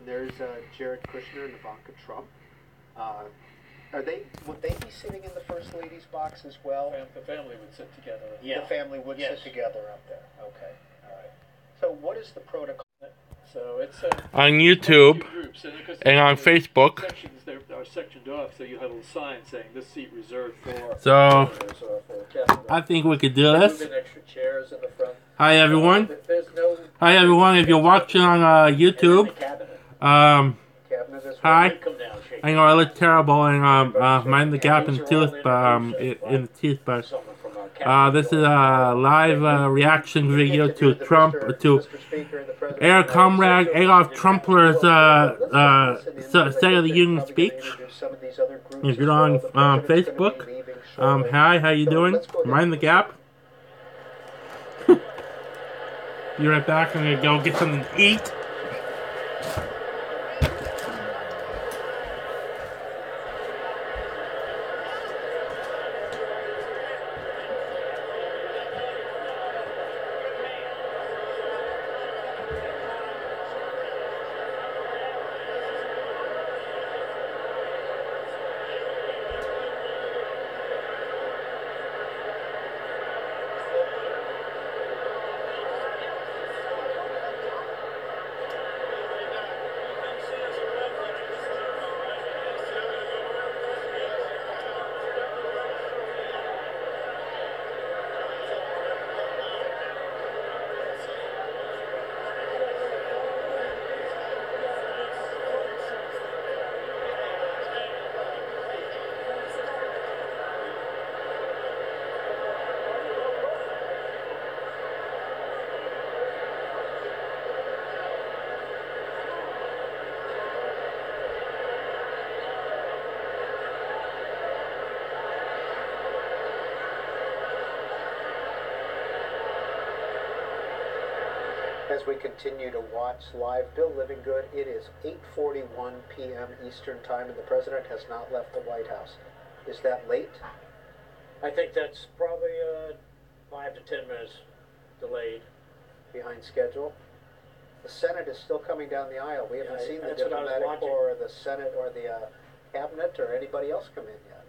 there's Jared Kushner and Ivanka Trump. Would they be sitting in the First Lady's box as well? The family would sit together. Yeah. The family would sit together up there. Okay, all right. So what is the protocol? So it's on YouTube groups, and on Facebook. Sections there are sectioned off, so you have a little sign saying this seat reserved for. So for I think we could do this. Extra chairs in the front. Hi everyone. Hi everyone. If you're watching on YouTube, hi. I know I look terrible and mind the gap in the tooth, in the teeth, but this is a live reaction video to Trump to Herr Comrade Adolf Trumpler's State of the Union speech. If you're on Facebook, hi, how you doing? Mind the gap. Be right back. I'm gonna go get something to eat. As we continue to watch live, Bill Livingood, it is 8:41 p.m. Eastern Time, and the President has not left the White House. Is that late? I think that's probably 5 to 10 minutes delayed. Behind schedule? The Senate is still coming down the aisle. We haven't seen the that's what I was diplomatic watching. corps, or the Senate, or the Cabinet, or anybody else come in yet.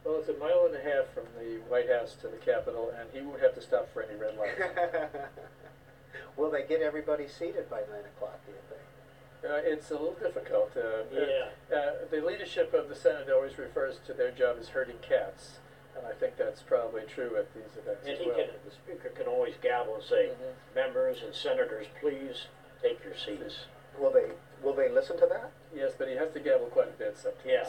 Well, it's 1.5 miles from the White House to the Capitol, and he won't have to stop for any red lights. Will they get everybody seated by 9 o'clock, do you think? It's a little difficult. The leadership of the Senate always refers to their job as herding cats, and I think that's probably true at these events And as well. the Speaker can always gavel and say, members and senators, please take your seats. Will they listen to that? Yes, but he has to gavel quite a bit sometimes. Yeah.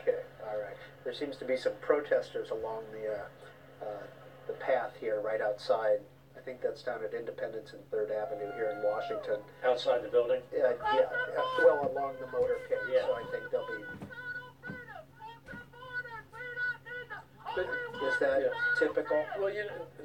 Okay, all right. There seems to be some protesters along the path here right outside. I think that's down at Independence and 3rd Avenue here in Washington. Outside the building? Well, along the motorcade, Yeah. so I think they'll be... Is that typical? Well,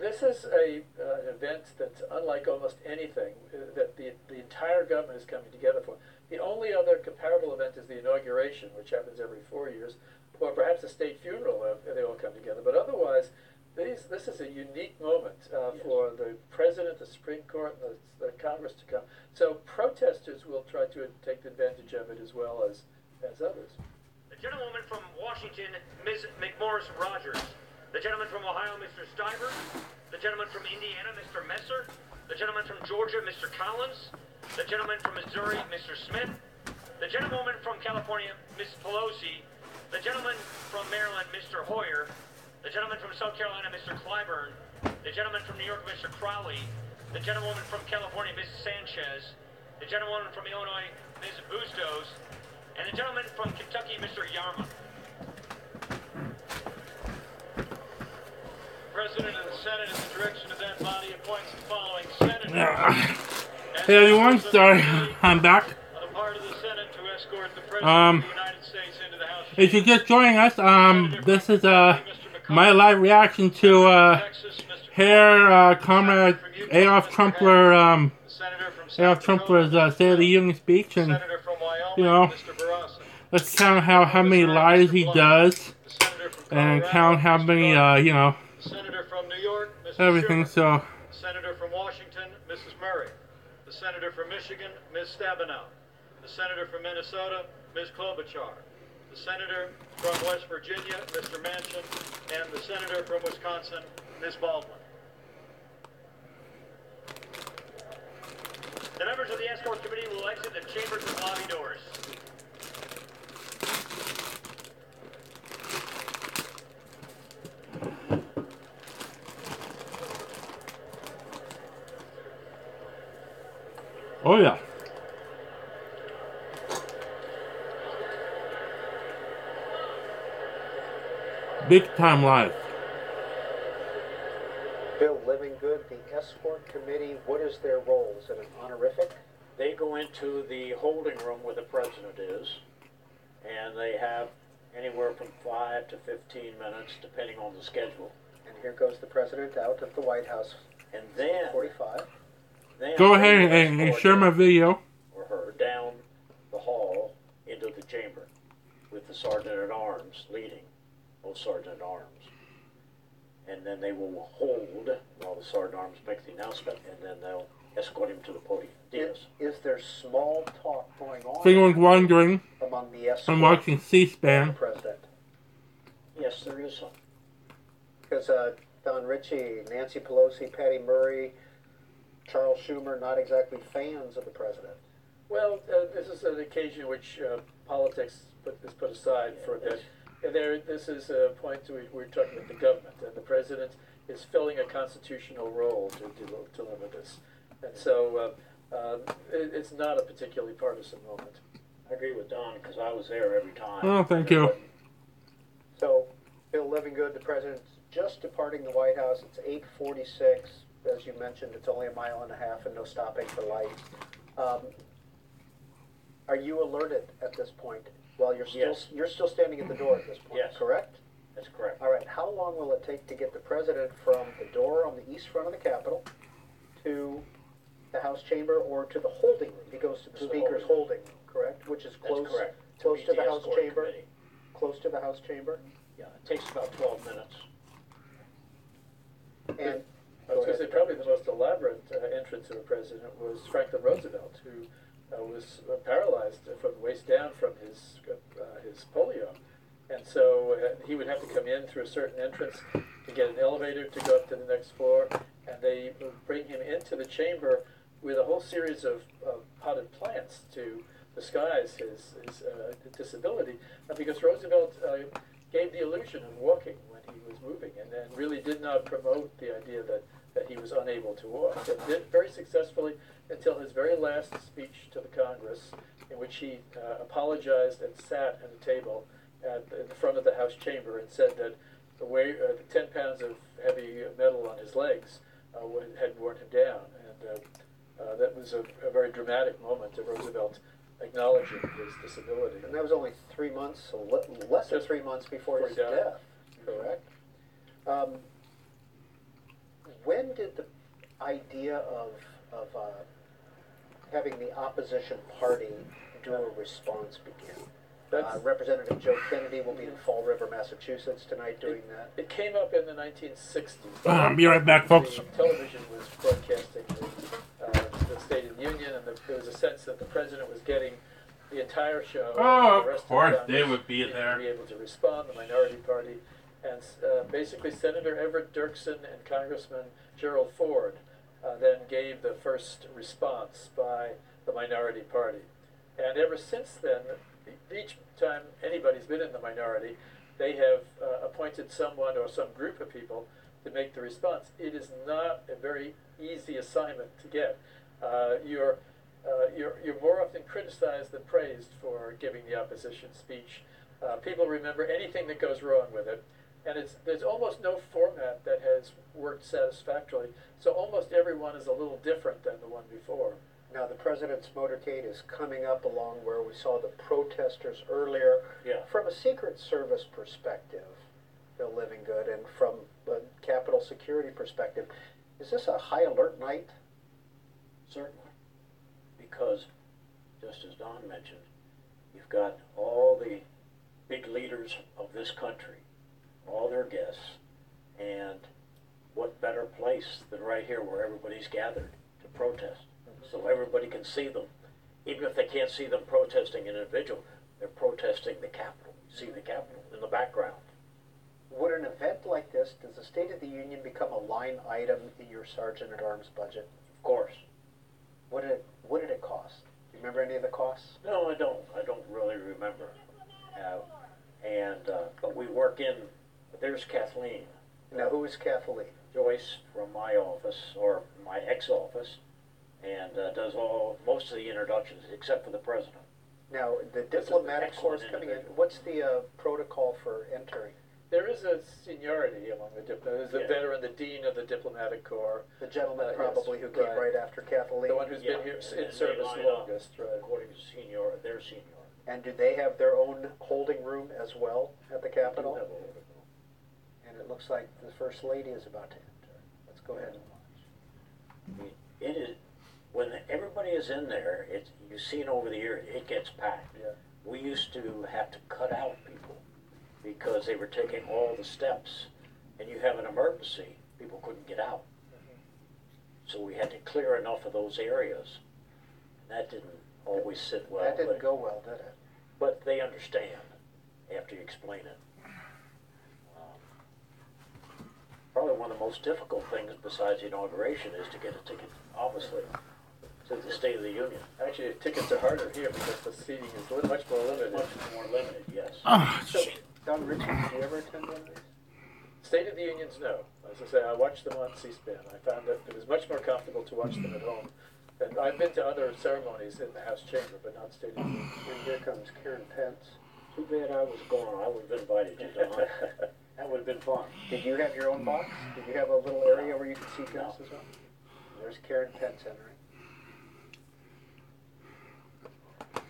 this is an event that's unlike almost anything that the entire government is coming together for. The only other comparable event is the inauguration, which happens every 4 years, or perhaps a state funeral. They all come together, but otherwise, this is a unique moment for the President, the Supreme Court, and the Congress to come. So protesters will try to take advantage of it as well as others. The gentlewoman from Washington, Ms. McMorris Rogers. The gentleman from Ohio, Mr. Stiver. The gentleman from Indiana, Mr. Messer. The gentleman from Georgia, Mr. Collins. The gentleman from Missouri, Mr. Smith. The gentlewoman from California, Ms. Pelosi. The gentleman from Maryland, Mr. Hoyer. The gentleman from South Carolina, Mr. Clyburn. The gentleman from New York, Mr. Crowley. The gentlewoman from California, Ms. Sanchez. The gentlewoman from Illinois, Ms. Bustos. And the gentleman from Kentucky, Mr. Yarma. President of the Senate, in the direction of that body, appoints the following senators. Hey everyone, sorry, I'm back. On the part of the Senate to escort the President of the United States into the House. If you're just joining us, this is my live reaction to Herr Comrade Adolf Trumpler, Adolf Trumpler's State of the Union speech, and you know, let's count how many lies he does, and count how many you know, Senator from New York, Mr. everything. Schumer. So Senator from Washington, Mrs. Murray. The Senator from Michigan, Ms. Stabenow. the senator from Minnesota, Ms. Klobuchar, the senator from West Virginia, Mr. Manchin, and the senator from Wisconsin, Ms. Baldwin. The members of the escort committee will exit the chambers and lobby doors. Oh yeah. Big time live. Bill Livingood, the escort committee, what is their role? Is it an honorific? They go into the holding room where the president is, and they have anywhere from 5 to 15 minutes, depending on the schedule. And here goes the president out of the White House. And then, 45. Go ahead and share my video. Or her down the hall into the chamber with the sergeant-at-arms leading, both sergeant-at-arms. And then they will hold while the sergeant-at-arms make the announcement, and then they'll escort him to the podium. Yes. Is there small talk going on? If anyone's wondering, among the escort I'm watching C-SPAN. president? Yes, there is some. Because Don Ritchie, Nancy Pelosi, Patty Murray, Charles Schumer, not exactly fans of the president. Well, this is an occasion in which politics is put aside for a bit. And this is a point we're talking about the government, and the president is filling a constitutional role to deliver this. And so it's not a particularly partisan moment. I agree with Don, because I was there every time. Oh, thank you. So, Bill Livingood, the president's just departing the White House. It's 8:46. As you mentioned, it's only a mile and a half and no stopping for lights. Are you alerted at this point? Well, you're still standing at the door at this point, Yes. correct? That's correct. All right. How long will it take to get the president from the door on the east front of the Capitol to the House chamber or to the holding room? He goes to the To the speaker's holding room, correct? Which is close, That's correct. close meet to the House escort chamber. committee. Close to the House chamber. Yeah, it takes about 12 minutes. And I was going to say probably the most elaborate entrance of a president was Franklin Roosevelt, who was paralyzed from the waist down from his polio. And so he would have to come in through a certain entrance to get an elevator to go up to the next floor, and they would bring him into the chamber with a whole series of potted plants to disguise his disability, because Roosevelt gave the illusion of walking when he was moving, and then really did not promote the idea that he was unable to walk, and did very successfully until his very last speech to the Congress, in which he apologized and sat at a table at the front of the House chamber and said that the 10 pounds of heavy metal on his legs had worn him down, and that was a very dramatic moment of Roosevelt acknowledging his disability. that was only 3 months, less than 3 months before his death, correct? When did the idea of having the opposition party do a response begin? Representative Joe Kennedy will be in Fall River, Massachusetts tonight doing that. It came up in the 1960s. I'll be right back, folks. The television was broadcasting the State of the Union, and there was a sense that the president was getting the entire show. Oh, and the of rest course, the they Congress would be there. To be able to respond, the minority party. And basically Senator Everett Dirksen and Congressman Gerald Ford then gave the first response by the minority party. And ever since then, each time anybody's been in the minority, they have appointed someone or some group of people to make the response. It is not a very easy assignment to get. You're more often criticized than praised for giving the opposition speech. People remember anything that goes wrong with it. And there's almost no format that has worked satisfactorily. So almost everyone is a little different than the one before. Now, the president's motorcade is coming up along where we saw the protesters earlier. Yeah. From a Secret Service perspective, Bill Livingood, and from a Capitol security perspective, is this a high alert night? Certainly. Because, just as Don mentioned, you've got all the big leaders of this country, all their guests, and what better place than right here where everybody's gathered to protest, so everybody can see them. even if they can't see them protesting an individual, they're protesting the Capitol. See the Capitol in the background. Would an event like this, does the State of the Union become a line item in your Sergeant-at-Arms budget? Of course. What did it cost? Do you remember any of the costs? No, I don't. I don't really remember. But we work in, there's Kathleen. Now, who is Kathleen? Joyce from my office, or my ex-office, and does most of the introductions except for the president. Now, the This is an diplomatic corps excellent coming in, individual. what's the protocol for entering? There is a seniority among the there's the Yeah. veteran, the dean of the diplomatic corps, The gentleman yes, probably who came right. right after Kathleen? the one who's Yeah, been here and in then service they line up longest, right? According to their senior. And do they have their own holding room as well at the Do Capitol? have a little bit. And it looks like the First Lady is about to enter. Let's go ahead and watch. It is, when everybody is in there, you've seen over the years, it gets packed. Yeah. We used to have to cut out people because they were taking all the steps, and you have an emergency, people couldn't get out. So we had to clear enough of those areas. That didn't always sit well. That didn't go well, did it? But they understand after you explain it. Probably one of the most difficult things besides the inauguration is to get a ticket, obviously, to the State of the Union. Actually, tickets are harder here because the seating is much more limited. Much more limited, yes. So, Don Ritchie, did you ever attend one of these? State of the Unions, no. As I say, I watched them on C-SPAN. I found that it was much more comfortable to watch them at home. And I've been to other ceremonies in the House chamber, but not State of the Union. And here comes Karen Pence. Too bad I was gone. I would have invited you, Don. That would have been fun. Did you have your own box? Did you have a little area where you could see guests as well? There's Karen Pence entering.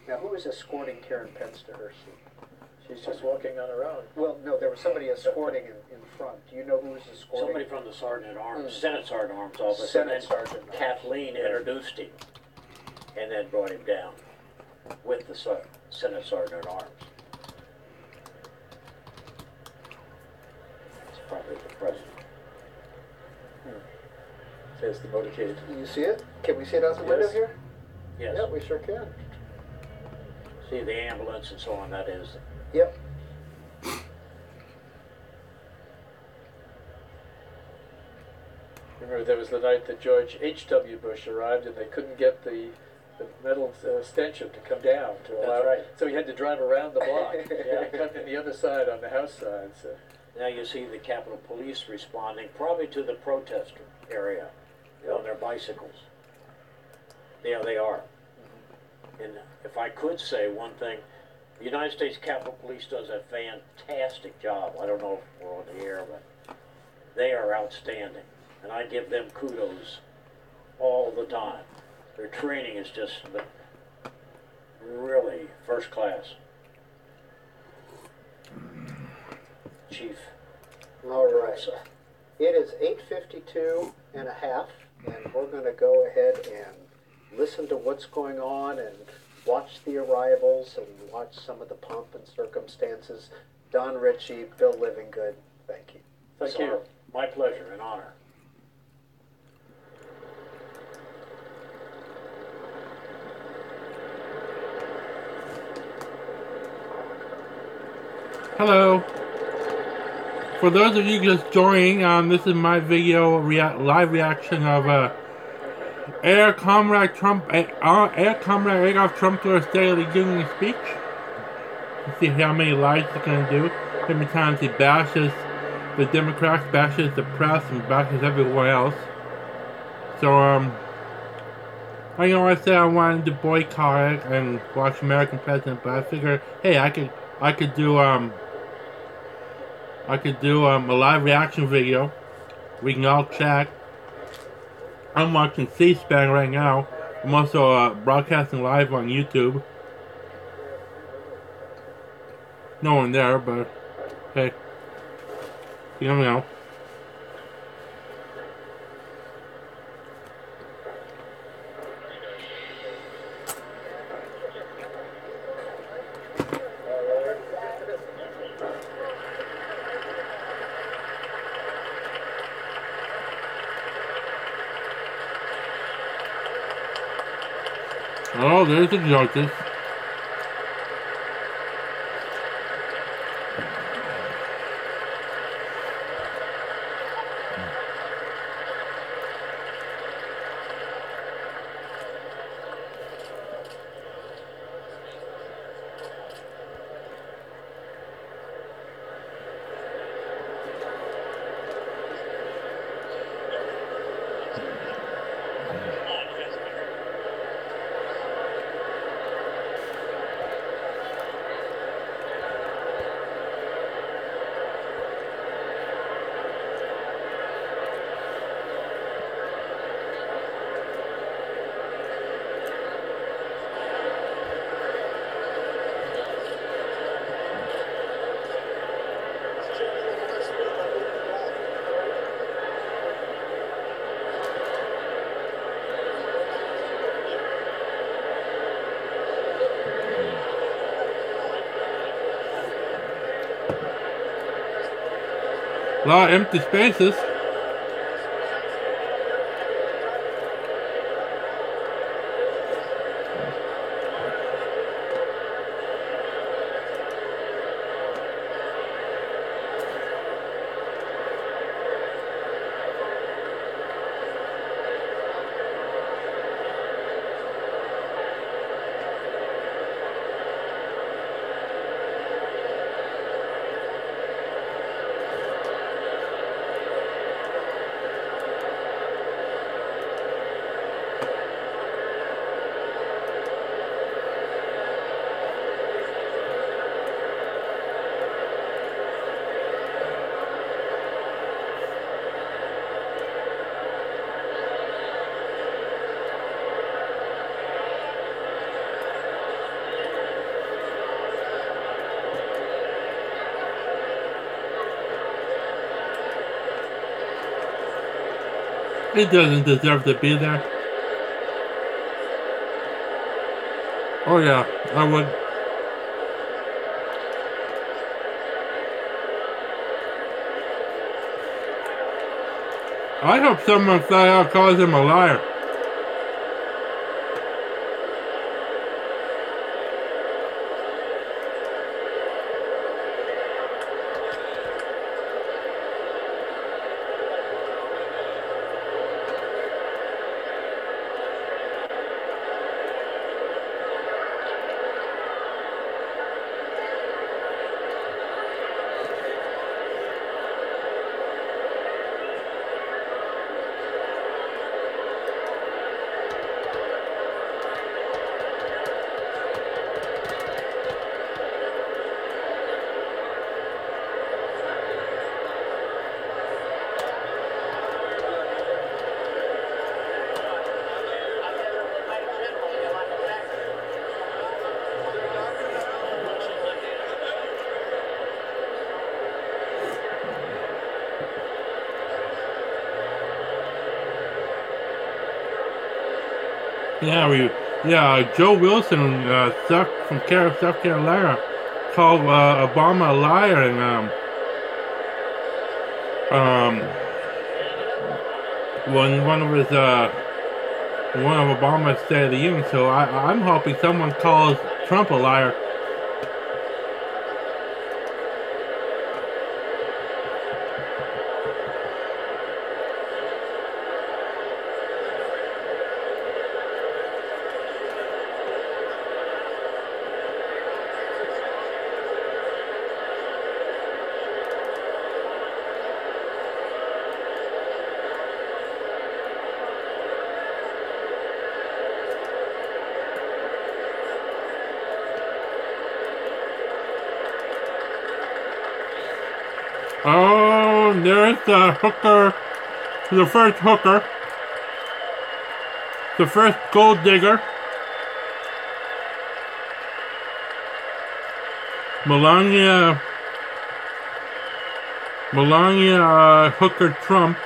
Now, who is escorting Karen Pence to her seat? She's just walking on her own. Well, no, there was somebody escorting in front. Do you know who was escorting? Somebody from the Sergeant-at-Arms, Senate Sergeant-at-Arms office. Senate and then Sergeant. Kathleen introduced him and then brought him down with the Senate Sergeant-at-Arms. It's probably the president. Says the motorcade. You see it? Can we see it out the window Yes. here? Yes. Yeah, we sure can. See the ambulance and so on, that is. Yep. Remember, there was the night that George H.W. Bush arrived and they couldn't get the metal stanchion to come down to allow. That's right. So he had to drive around the block. Yeah, come in the other side on the House side. So. Now you see the Capitol Police responding probably to the protest area on their bicycles. Yeah, they are. And if I could say one thing, the United States Capitol Police does a fantastic job. I don't know if we're on the air, but they are outstanding. And I give them kudos all the time. Their training is just really first class. Chief. All right. It is 8:52 and a half, and we're going to go ahead and listen to what's going on and watch the arrivals and watch some of the pomp and circumstances. Don Ritchie, Bill Livingood, thank you. Thank you. My pleasure and honor. Hello. For those of you just joining, this is my video live reaction of Air Comrade Adolf Trumpler's State of the Union speech. Let's see how many lives it's going to do. How many times he bashes the Democrats, bashes the press, and bashes everyone else. So, I know I said I wanted to boycott it and watch American President, but I figured, hey, I could do a live reaction video. We can all chat. I'm watching C-SPAN right now. I'm also broadcasting live on YouTube. No one there, but hey, you never know. Oh, there's the judges. A lot of empty spaces. He doesn't deserve to be there. Oh yeah, I would. I hope someone flat out calls him a liar. Joe Wilson, from South Carolina, called Obama a liar, and one of Obama's State of the Union. So I'm hoping someone calls Trump a liar. Oh, there's the hooker, the first hooker, the first gold digger. Melania Hooker Trump.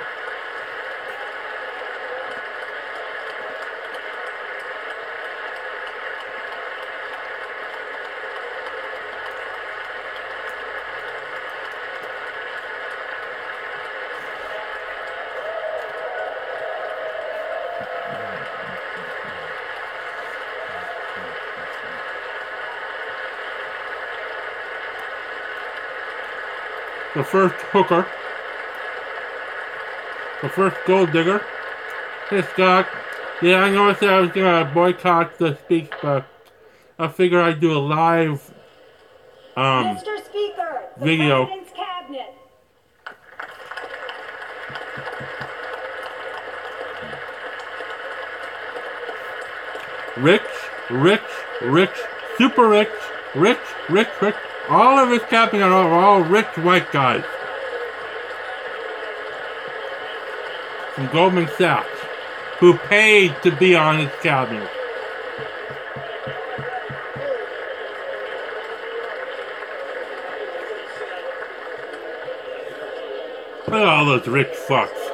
the first hooker, the first gold digger. Hey Scott, yeah, I know I said I was gonna boycott the speech, but I figure I'd do a live Mr. Speaker, the video. President's Cabinet. Rich, super rich, rich. All of his cabinet are all rich white guys from Goldman Sachs who paid to be on his cabinet. Look at all those rich fucks.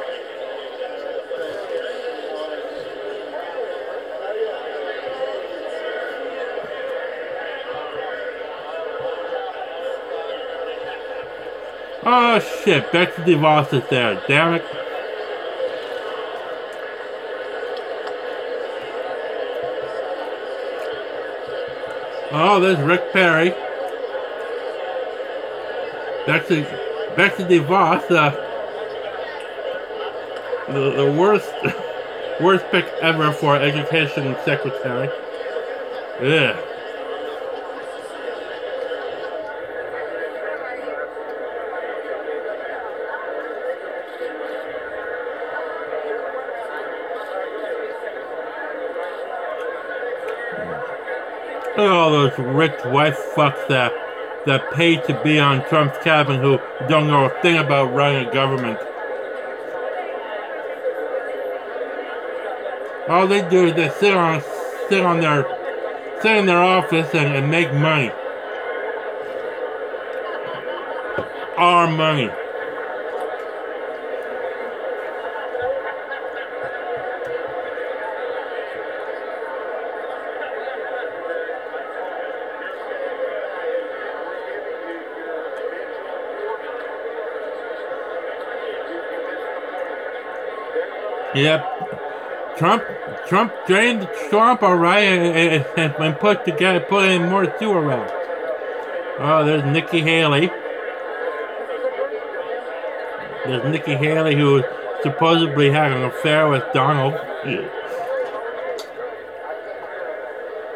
Oh shit, Betsy DeVos is there, damn it. Oh, there's Rick Perry. Betsy DeVos, the worst pick ever for education secretary. Yeah. Look at all those rich white fucks that pay to be on Trump's cabinet who don't know a thing about running a government. All they do is they sit in their office and make money. Our money. Yep. Trump drained the swamp, alright, and put in more sewer wells. Oh, there's Nikki Haley. There's Nikki Haley, who supposedly had an affair with Donald.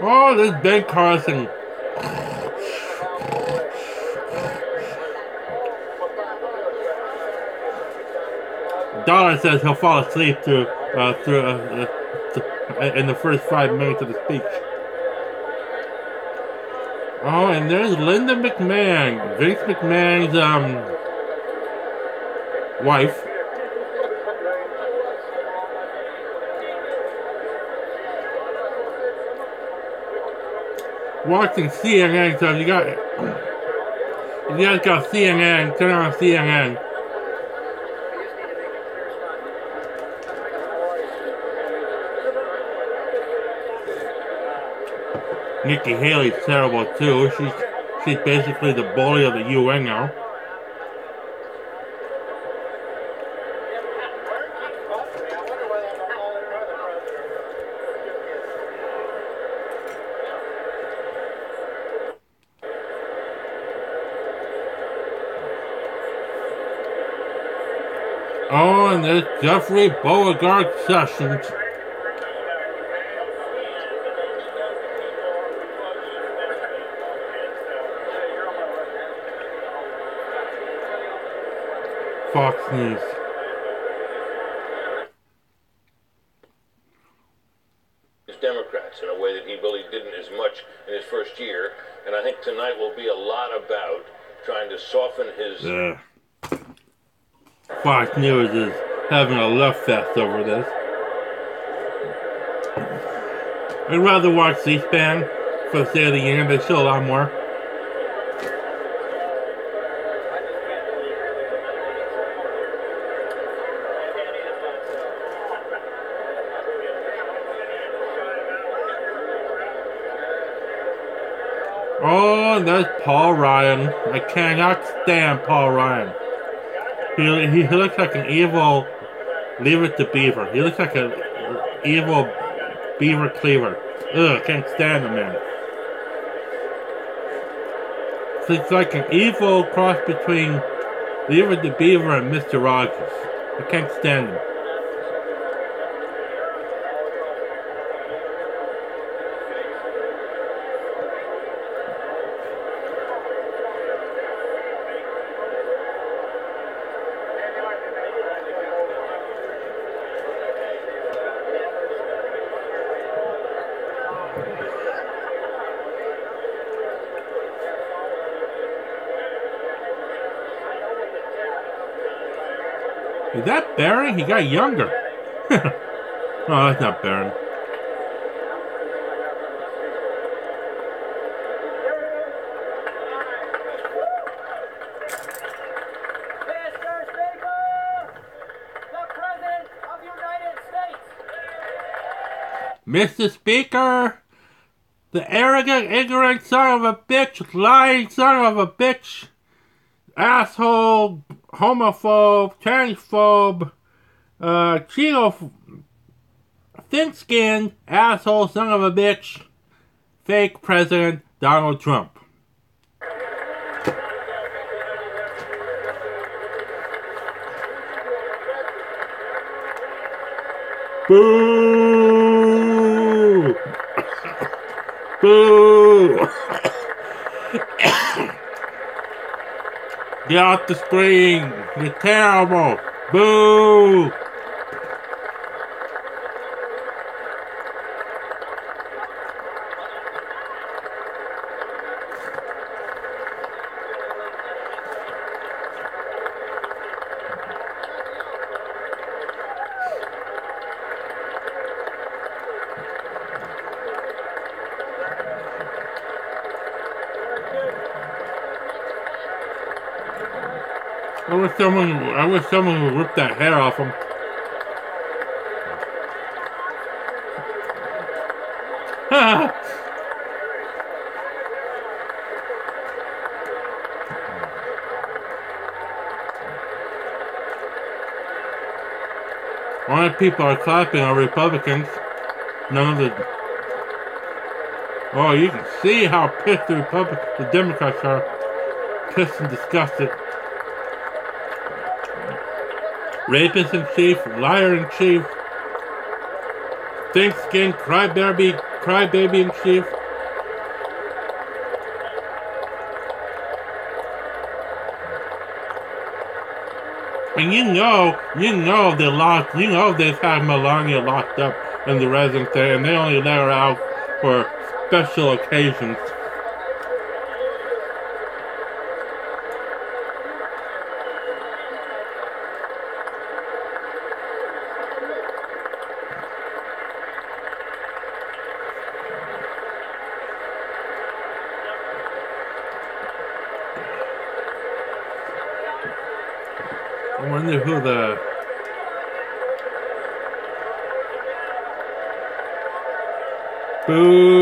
Oh, there's Ben Carson. Dollar says he'll fall asleep in the first 5 minutes of the speech. Oh, and there's Linda McMahon, Vince McMahon's wife. Watching CNN, so if you guys got CNN, turn on CNN. Nikki Haley's terrible too. She's basically the bully of the UN now. Oh, and there's Jeffrey Beauregard Sessions. Fox News. Democrats in a way that he really didn't as much in his first year, and I think tonight will be a lot about trying to soften his... Fox News is having a love fest over this. I'd rather watch C-SPAN for the State of the Union. They show a lot more. Oh, there's Paul Ryan. I cannot stand Paul Ryan. He looks like an evil Leave It to Beaver. He looks like an evil beaver cleaver. Ugh, can't stand the man. It's like an evil cross between Leave it to Beaver and Mr. Rogers. I can't stand them. Is that Barry? He got younger. Oh, that's not Barry. Mr. Speaker, the President of the United States. Mr. Speaker, the arrogant, ignorant son of a bitch, lying son of a bitch, asshole, homophobe, transphobe, Cheeto, thin-skinned, asshole, son of a bitch, fake President Donald Trump. Boo! Boo! Get off the screen! You're terrible! Boo! I wish someone would rip that hair off him. Only people are clapping are Republicans. None of the... Oh, you can see how pissed the Democrats are. Pissed and disgusted. Rapist in chief, liar in chief, thin-skinned crybaby in chief. And you know they've had Melania locked up in the residence there, and they only let her out for special occasions. I wonder who the... Boo!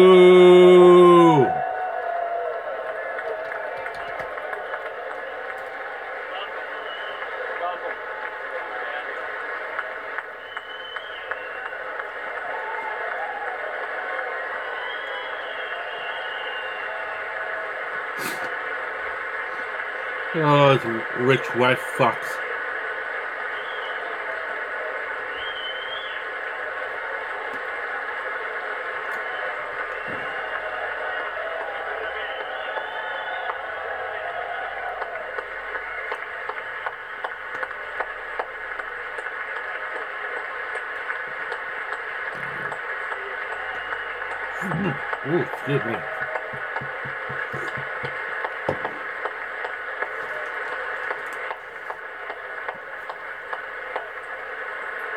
Oh, those rich white fucks. Ooh, excuse me.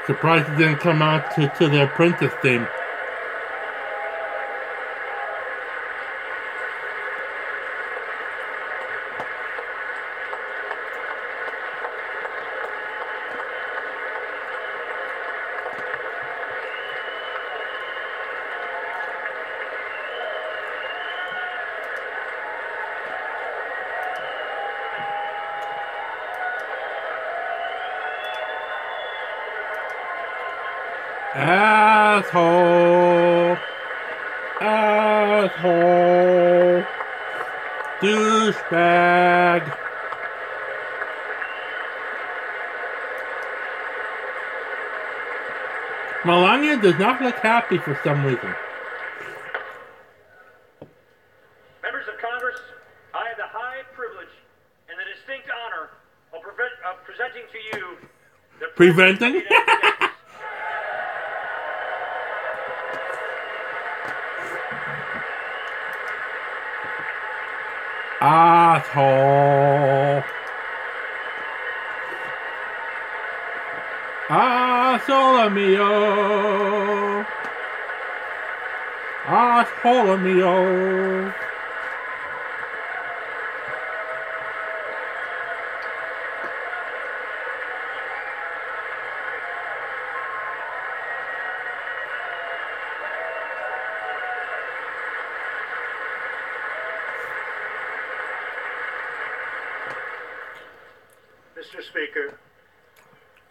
Surprised it didn't come out to their Apprentice theme. Asshole! Asshole! Douchebag! Melania does not look happy for some reason. Members of Congress, I have the high privilege and the distinct honor of presenting to you the President of the Preventing? United States. Asshole. Asshole mio. Asshole mio. Mr. Speaker,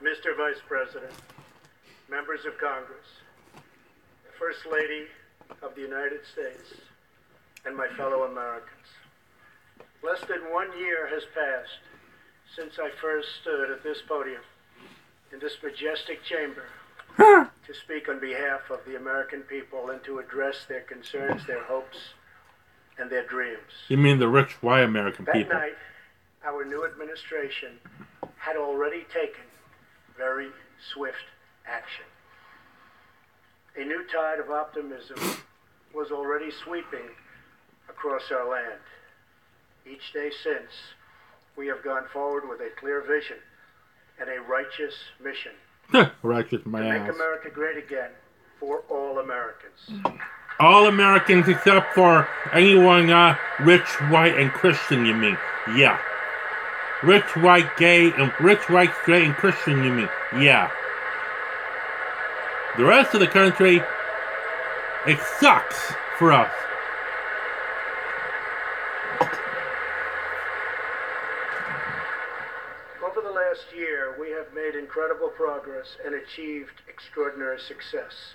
Mr. Vice President, members of Congress, the First Lady of the United States, and my fellow Americans. Less than 1 year has passed since I first stood at this podium in this majestic chamber to speak on behalf of the American people and to address their concerns, their hopes, and their dreams. You mean the rich white American That people? night, our new administration had already taken very swift action. A new tide of optimism was already sweeping across our land. Each day since, we have gone forward with a clear vision and a righteous mission Righteous to my make ass. America great again for all Americans. All Americans except for anyone rich, white, and Christian, you mean? Yeah. Rich, white, gay, and rich, white, straight, and Christian, you mean? Yeah. The rest of the country, it sucks for us. Over the last year, we have made incredible progress and achieved extraordinary success.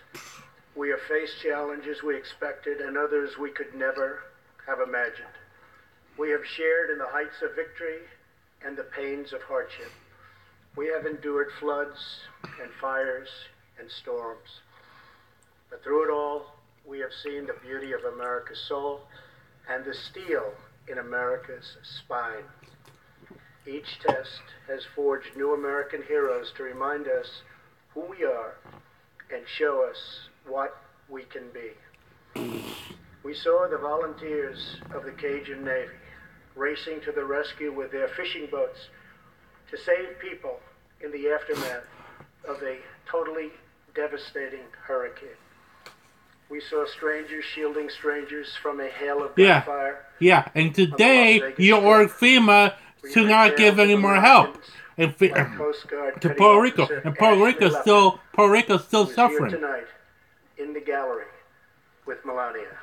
We have faced challenges we expected and others we could never have imagined. We have shared in the heights of victory and the pains of hardship. We have endured floods and fires and storms. But through it all, we have seen the beauty of America's soul and the steel in America's spine. Each test has forged new American heroes to remind us who we are and show us what we can be. We saw the volunteers of the Cajun Navy racing to the rescue with their fishing boats to save people in the aftermath of a totally devastating hurricane. We saw strangers shielding strangers from a hail of gunfire. Yeah, and today you ordered FEMA to not give any more help and to Puerto Rico, and Puerto Rico's still suffering. Here tonight in the gallery with Melania.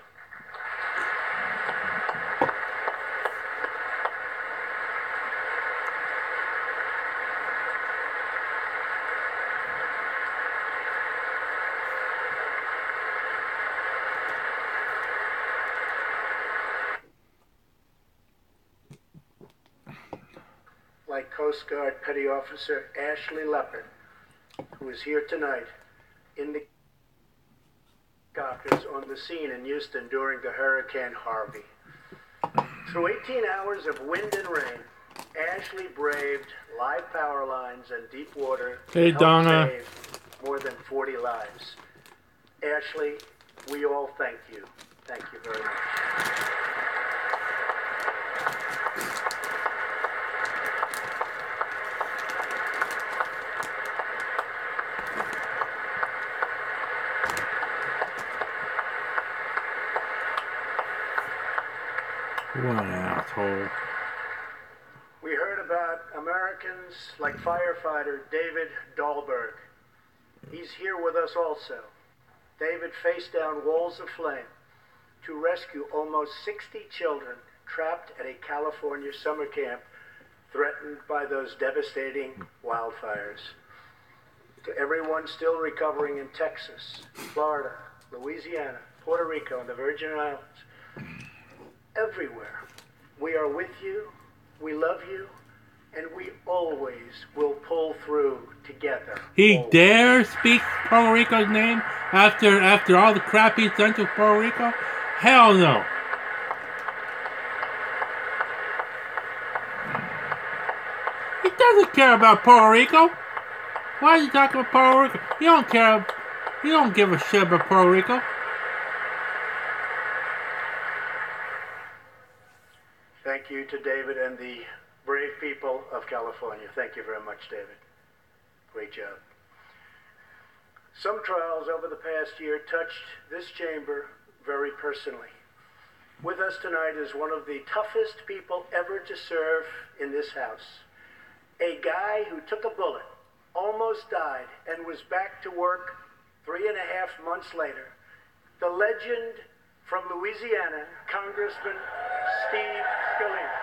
Like Coast Guard Petty Officer Ashley Leopard, who is here tonight in the helicopters on the scene in Houston during the Hurricane Harvey. Through 18 hours of wind and rain, Ashley braved live power lines and deep water Hey, to Donna. save more than 40 lives. Ashley, we all thank you. Thank you very much. What an asshole. We heard about Americans like firefighter David Dahlberg. He's here with us also. David faced down walls of flame to rescue almost 60 children trapped at a California summer camp threatened by those devastating wildfires. To everyone still recovering in Texas, Florida, Louisiana, Puerto Rico, and the Virgin Islands, everywhere, we are with you, we love you, and we always will pull through together. He Always. dares speak Puerto Rico's name after all the crap he's done to Puerto Rico? Hell no. He doesn't care about Puerto Rico. Why is he talking about Puerto Rico? He don't care. He don't give a shit about Puerto Rico. Thank you to David and the brave people of California. Thank you very much, David. Great job. Some trials over the past year touched this chamber very personally. With us tonight is one of the toughest people ever to serve in this House. A guy who took a bullet, almost died, and was back to work 3.5 months later. The legend from Louisiana, Congressman Steve Scalise.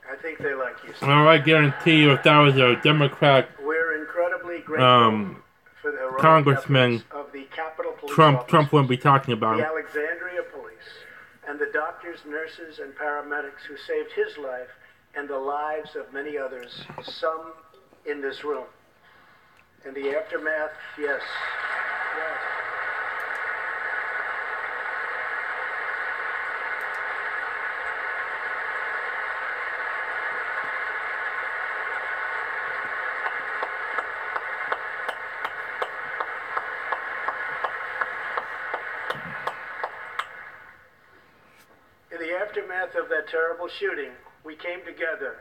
I think they like you. Well, I guarantee you, if that was a Democrat We're incredibly grateful for the heroic Congressman, efforts of the Capitol Police Trump wouldn't be talking about the him. Alexandria Police, and the doctors, nurses, and paramedics who saved his life and the lives of many others, some in this room. In the aftermath, yes. In the aftermath of that terrible shooting, we came together,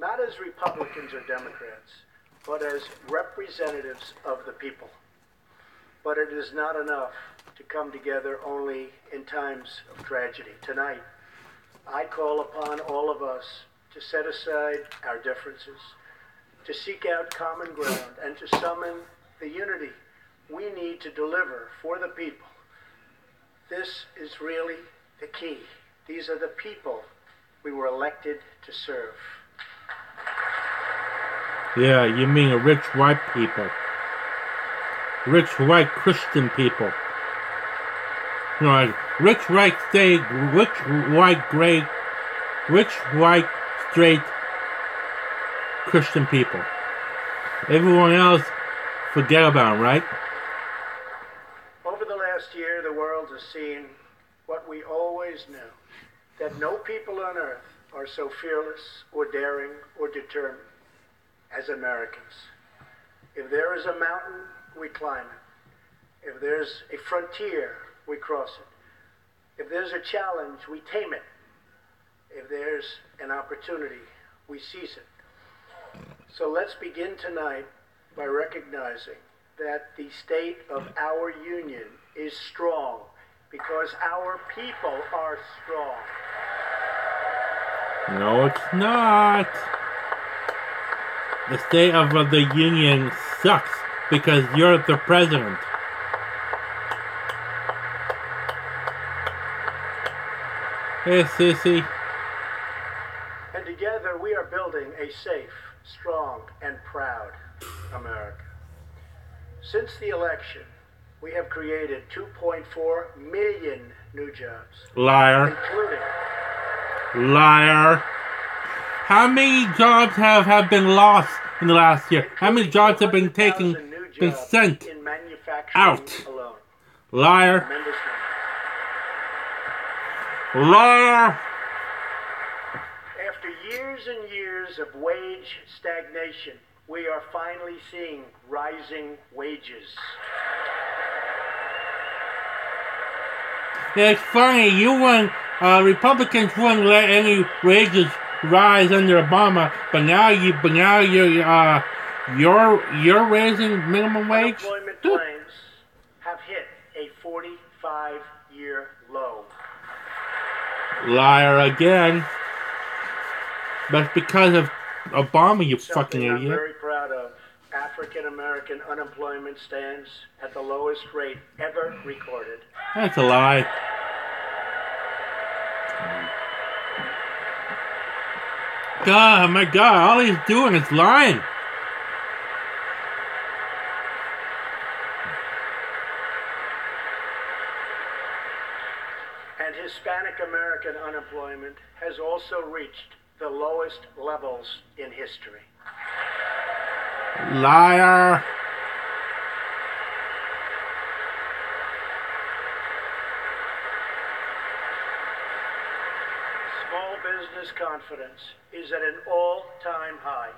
not as Republicans or Democrats, but as representatives of the people. But it is not enough to come together only in times of tragedy. Tonight, I call upon all of us to set aside our differences, to seek out common ground, and to summon the unity we need to deliver for the people. This is really the key. These are the people we were elected to serve. Yeah, you mean rich white people. Rich white Christian people. You know, like rich white straight, Christian people. Everyone else, forget about them, right? Over the last year, the world has seen what we always knew, that no people on earth are so fearless or daring or determined as Americans. If there is a mountain, we climb it. If there's a frontier, we cross it. If there's a challenge, we tame it. If there's an opportunity, we seize it. So let's begin tonight by recognizing that the state of our union is strong because our people are strong. No, it's not. The state of the union sucks because you're the president. Hey, sissy. And together we are building a safe, strong, and proud America. Since the election, we have created 2.4 million new jobs. Liar. Including... Liar. How many jobs have been lost in the last year? How many jobs have been taken, been sent out? Alone. Liar. Liar. After years and years of wage stagnation, we are finally seeing rising wages. Yeah, it's funny, Republicans wouldn't let any wages rise under Obama, but now you're raising minimum wage. Unemployment claims have hit a 45-year low. Liar again. That's because of Obama, you fucking Something I'm idiot. very proud of. African American unemployment stands at the lowest rate ever recorded. That's a lie. God, my God, all he's doing is lying. And Hispanic American unemployment has also reached the lowest levels in history. Liar. Small business confidence is at an all-time high.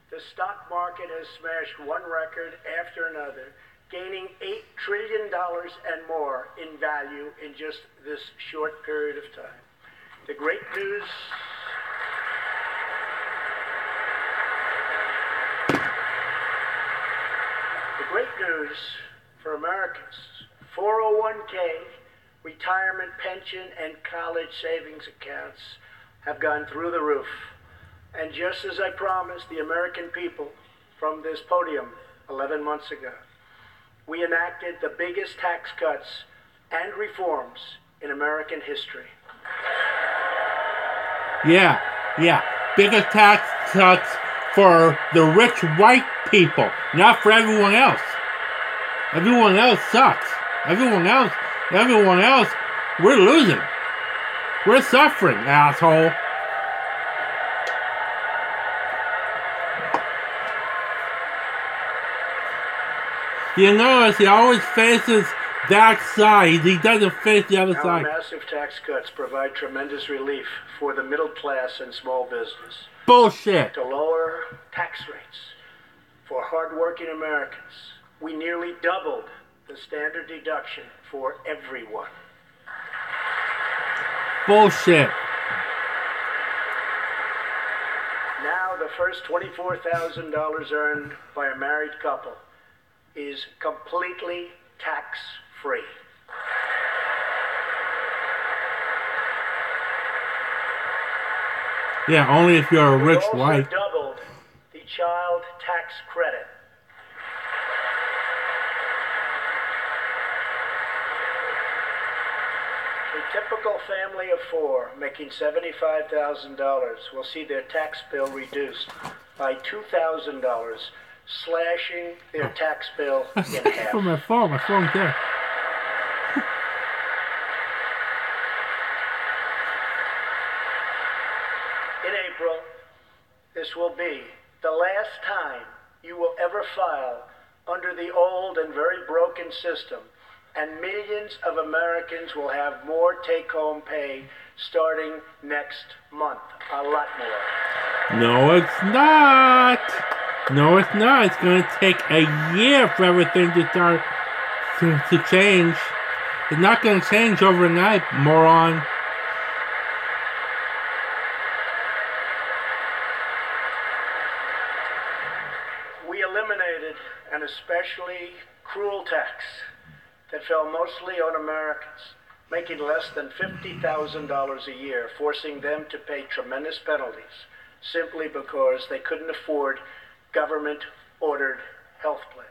The stock market has smashed one record after another, gaining $8 trillion and more in value in just this short period of time. The great news... The great news for Americans, 401k, retirement pension, and college savings accounts have gone through the roof. And just as I promised the American people from this podium 11 months ago, we enacted the biggest tax cuts and reforms in American history. Yeah. Biggest tax cuts for the rich white people, not for everyone else. Everyone else sucks. Everyone else, we're losing. We're suffering, asshole. You notice he always faces that side. He doesn't face the other Our side. massive tax cuts provide tremendous relief for the middle class and small business. Bullshit. To lower tax rates for hardworking Americans, we nearly doubled the standard deduction for everyone. Bullshit. Now the first $24,000 earned by a married couple is completely tax-free. Yeah, only if you're a rich We also white. doubled the child tax credit. A typical family of four making $75,000 will see their tax bill reduced by $2,000, slashing their tax bill in half. For my phone there. In April, this will be the last time you will ever file under the old and very broken system, and millions of Americans will have more take-home pay starting next month. A lot more. No, it's not. No, it's not. It's going to take a year for everything to start to change. It's not going to change overnight, moron. We eliminated an especially cruel tax that fell mostly on Americans, making less than $50,000 a year, forcing them to pay tremendous penalties simply because they couldn't afford government-ordered health plans.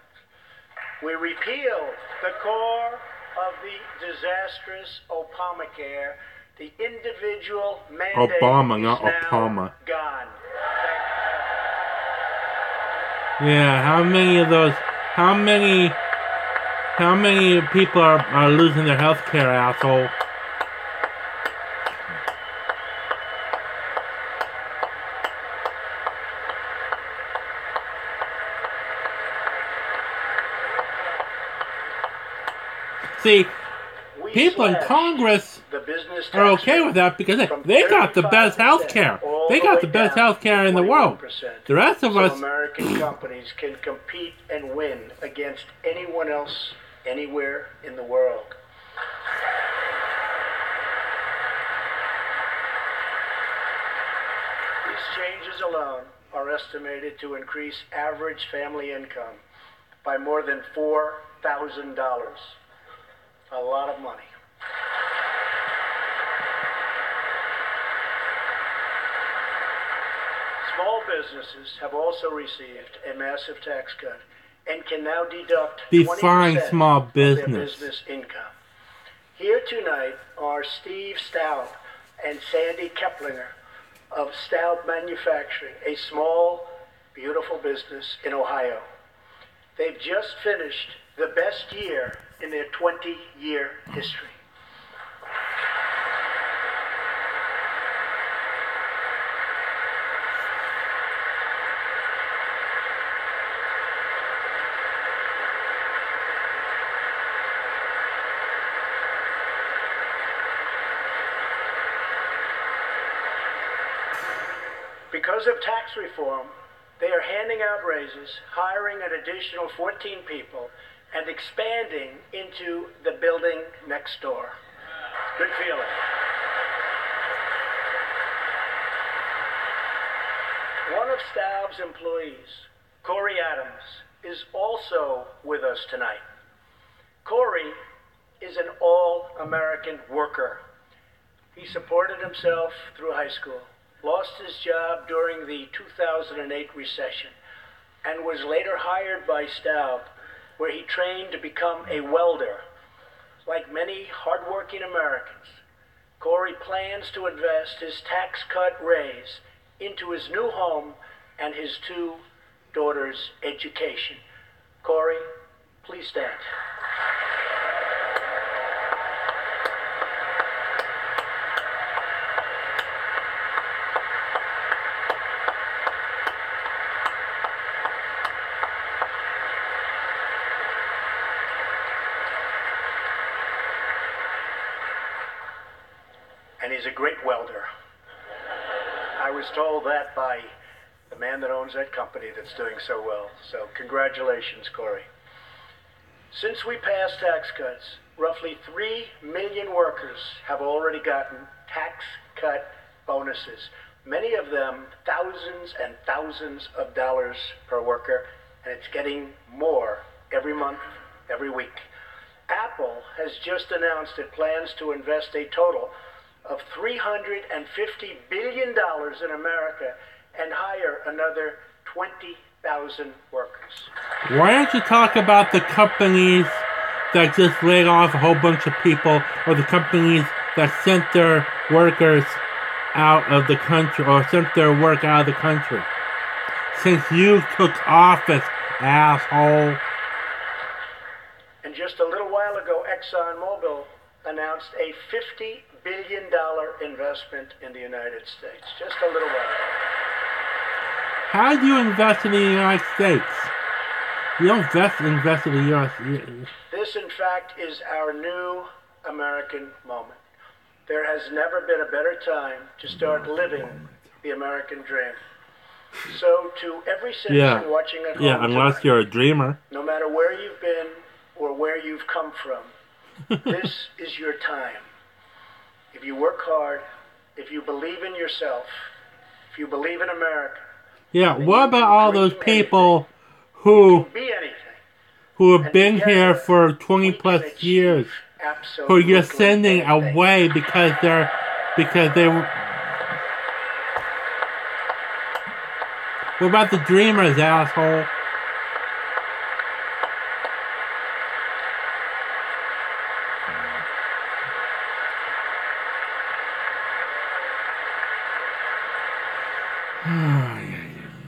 We repealed the core of the disastrous Obamacare. The individual mandate Obama, is not now Obama. gone. Yeah, how many of those? How many people are losing their health care, asshole? See, people in Congress are okay with that because they got the best health care. They got the best health care in the world. The rest of us... American companies can compete and win against anyone else anywhere in the world. These changes alone are estimated to increase average family income by more than $4,000. A lot of money. Small businesses have also received a massive tax cut and can now deduct Define 20% small of their business. business income. Here tonight are Steve Staub and Sandy Keplinger of Staub Manufacturing, a small, beautiful business in Ohio. They've just finished the best year in their 20-year history. Because of tax reform, they are handing out raises, hiring an additional 14 people, and expanding into the building next door. Good feeling. One of Staub's employees, Corey Adams, is also with us tonight. Corey is an all-American worker. He supported himself through high school, lost his job during the 2008 recession, and was later hired by Staub, where he trained to become a welder. Like many hardworking Americans, Corey plans to invest his tax cut raise into his new home and his two daughters' education. Corey, please stand. And he's a great welder. I was told that by the man that owns that company that's doing so well. So congratulations, Corey. Since we passed tax cuts, roughly 3 million workers have already gotten tax cut bonuses. Many of them thousands and thousands of dollars per worker, and it's getting more every month, every week. Apple has just announced it plans to invest a total of $350 billion in America and hire another 20,000 workers. Why don't you talk about the companies that just laid off a whole bunch of people, or the companies that sent their workers out of the country, or sent their work out of the country? Since you took office, asshole. And just a little while ago, ExxonMobil announced a $50 billion investment in the United States. Just a little while ago. How do you invest in the United States? You don't invest in the U.S. This, in fact, is our new American moment. There has never been a better time to start living the American dream. So, to every citizen watching at home, unless you're a dreamer. No matter where you've been or where you've come from, this is your time. If you work hard, if you believe in yourself, if you believe in America. Yeah, what about all those people who have been here for 20 plus years, who you're sending away because they What about the dreamers, asshole?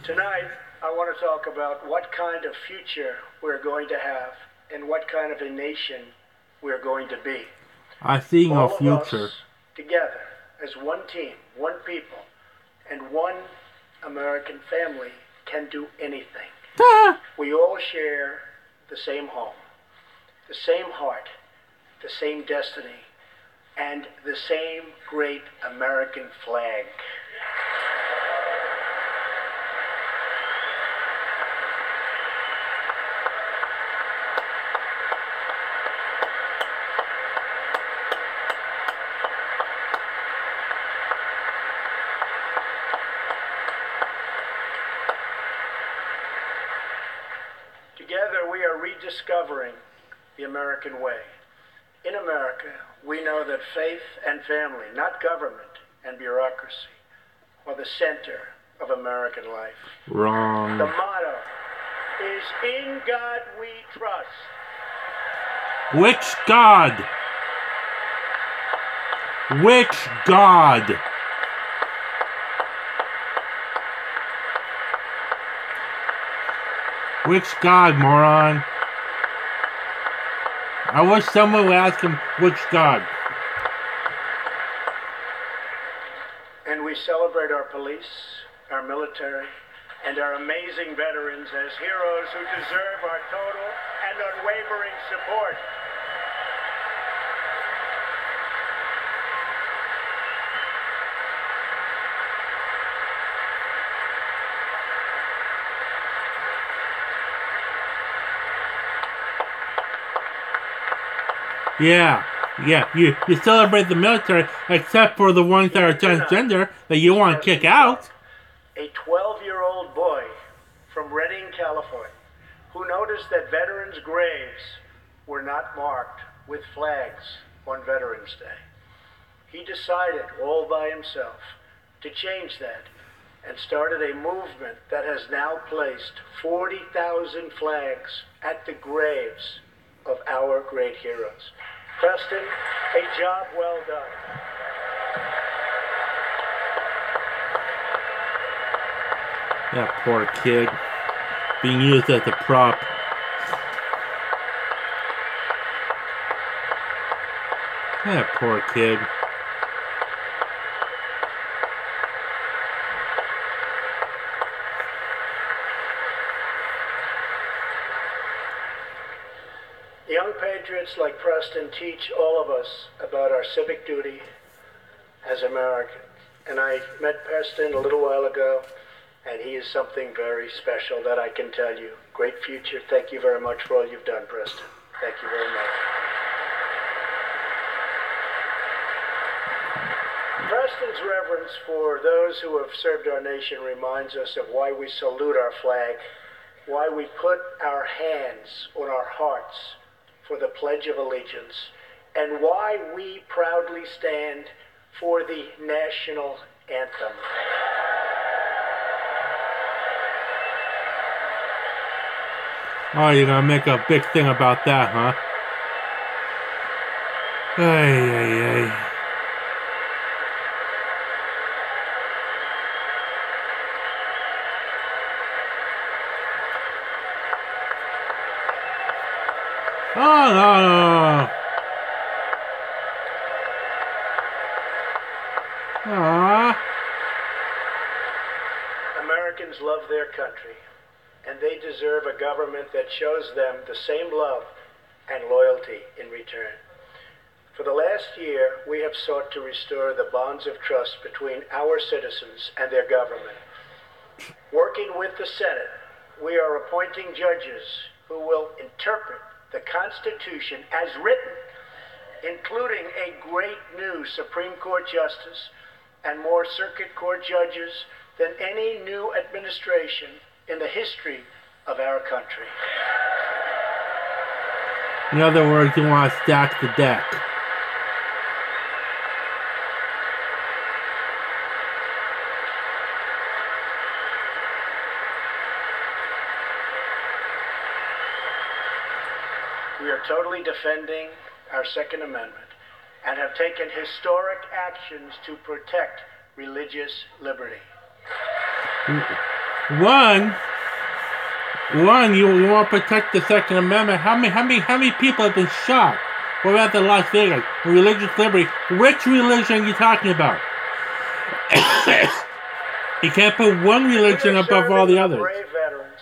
Tonight, I want to talk about what kind of future we're going to have and what kind of a nation we're going to be. I see no All of future. us together as one team, one people, and one American family can do anything. We all share the same home, the same heart, the same destiny, and the same great American flag. Together, we are rediscovering the American way. In America, we know that faith and family, not government and bureaucracy, are the center of American life. Wrong. The motto is "In God We Trust." Which God? Which God? Which God, moron? I wish someone would ask him which God. And we celebrate our police, our military, and our amazing veterans as heroes who deserve our total and unwavering support. Yeah, you celebrate the military, except for the ones that are transgender that you want to kick out. A 12-year-old boy from Redding, California, who noticed that veterans' graves were not marked with flags on Veterans Day. He decided all by himself to change that and started a movement that has now placed 40,000 flags at the graves of our great heroes. Preston, a job well done. That poor kid being used as a prop. That poor kid. Young patriots like Preston teach all of us about our civic duty as Americans. And I met Preston a little while ago, and he is something very special that I can tell you. Great future. Thank you very much for all you've done, Preston. Thank you very much. Preston's reverence for those who have served our nation reminds us of why we salute our flag, why we put our hands on our hearts for the Pledge of Allegiance, and why we proudly stand for the national anthem. Oh, you're gonna make a big thing about that, huh? Ay. Oh, no. Aww. Americans love their country, and they deserve a government that shows them the same love and loyalty in return. For the last year, we have sought to restore the bonds of trust between our citizens and their government. Working with the Senate, we are appointing judges who will interpret the Constitution as written, including a great new Supreme Court justice and more circuit court judges than any new administration in the history of our country. In other words, you want to stack the deck. We are totally defending our Second Amendment and have taken historic actions to protect religious liberty. One, you want to protect the Second Amendment. How many people have been shot? What about the Las Vegas? Religious liberty. Which religion are you talking about? You can't put one religion above all the others. Brave veterans,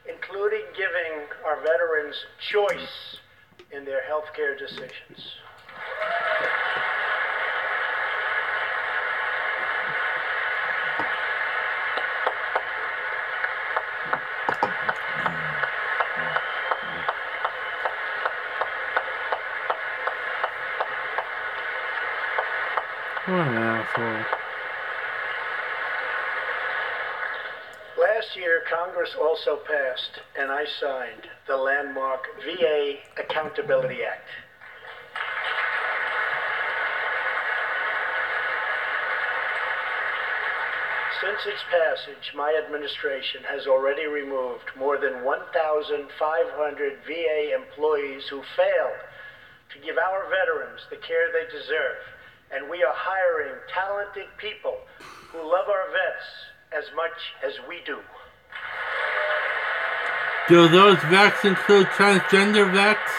including giving our veterans choice in their health care decisions. What an asshole. Last year, Congress also passed, and I signed, the landmark VA Accountability Act. Since its passage, my administration has already removed more than 1,500 VA employees who failed to give our veterans the care they deserve. And we are hiring talented people who love our vets as much as we do. Do those vets include transgender vets?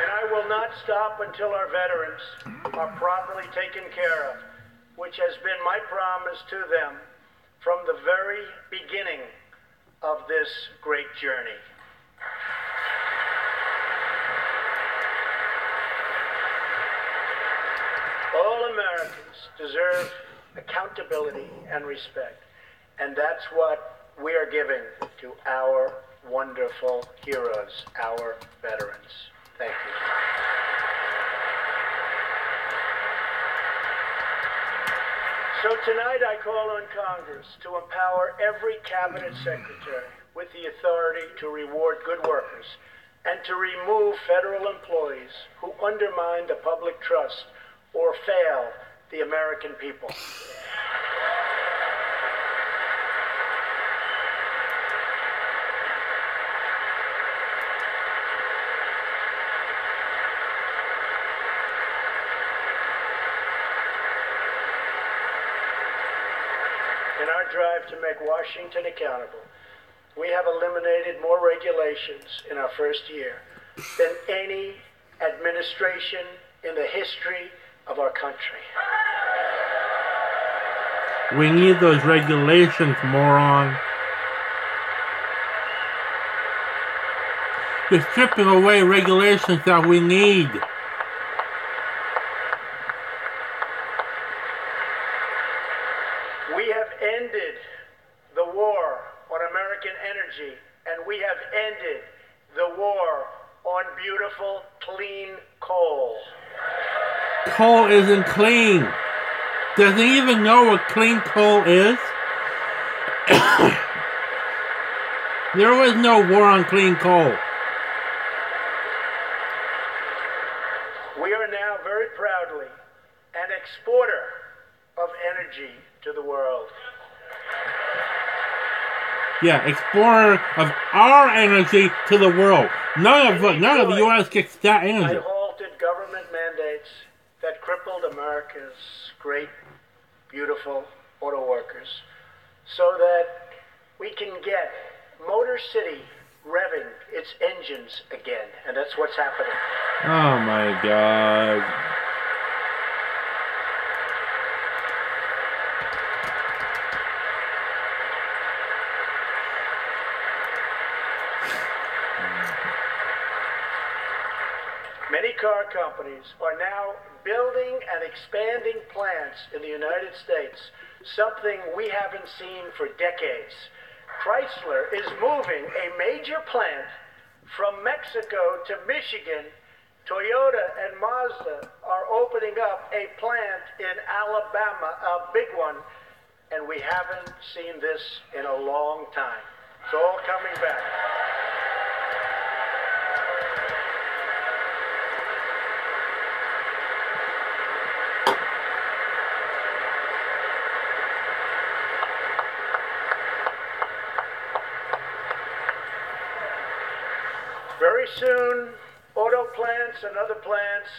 And I will not stop until our veterans are properly taken care of, which has been my promise to them from the very beginning of this great journey. All Americans deserve accountability and respect, and that's what we are giving to our wonderful heroes, our veterans. Thank you. So tonight I call on Congress to empower every cabinet secretary with the authority to reward good workers and to remove federal employees who undermine the public trust or fail the American people. In our drive to make Washington accountable, we have eliminated more regulations in our first year than any administration in the history of our country. We need those regulations, moron. You're stripping away regulations that we need. We have ended the war on American energy, and we have ended the war on beautiful, clean coal. Coal isn't clean. Does he even know what clean coal is? There was no war on clean coal. We are now very proudly an exporter of energy to the world. Yeah, exporter of our energy to the world. None of the U.S. gets that energy. I halted government mandates that crippled America's great, beautiful auto workers so that we can get Motor City revving its engines again. And that's what's happening. Oh my God. Many car companies are now building and expanding plants in the United States, something we haven't seen for decades. Chrysler is moving a major plant from Mexico to Michigan. Toyota and Mazda are opening up a plant in Alabama, a big one, and we haven't seen this in a long time. It's all coming back. Very soon, auto plants and other plants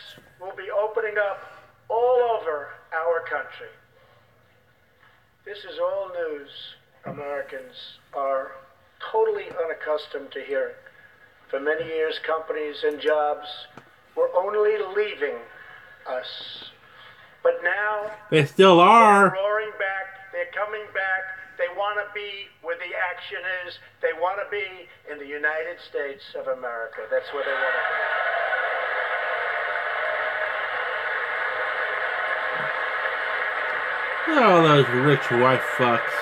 will be opening up all over our country. This is all news Americans are totally unaccustomed to hearing. For many years, companies and jobs were only leaving us. But now, They still are. they're roaring back, they're coming back. They want to be where the action is. They want to be in the United States of America. That's where they want to be. Look at all those rich white fucks.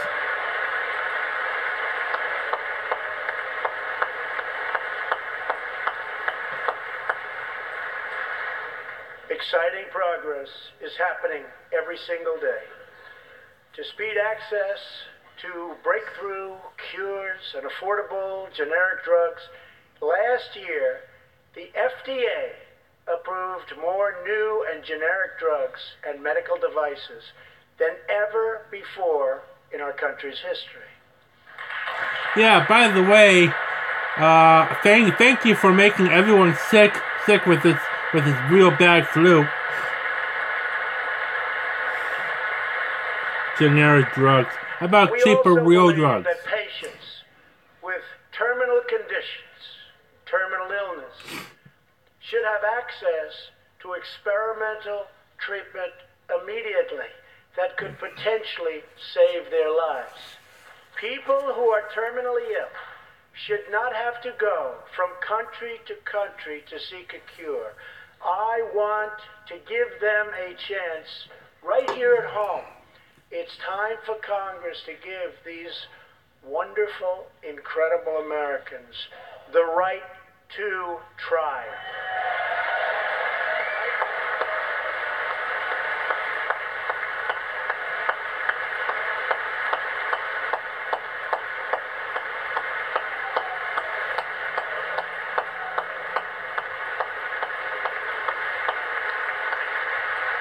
Exciting progress is happening every single day. To speed access to breakthrough doctors and affordable generic drugs, last year, the FDA approved more new and generic drugs and medical devices than ever before in our country's history. Yeah, by the way, thank you for making everyone sick with this real bad flu. Generic drugs. How about cheaper real drugs? That patients with terminal conditions, terminal illness, should have access to experimental treatment immediately that could potentially save their lives. People who are terminally ill should not have to go from country to country to seek a cure. I want to give them a chance right here at home. It's time for Congress to give these wonderful, incredible Americans the right to try.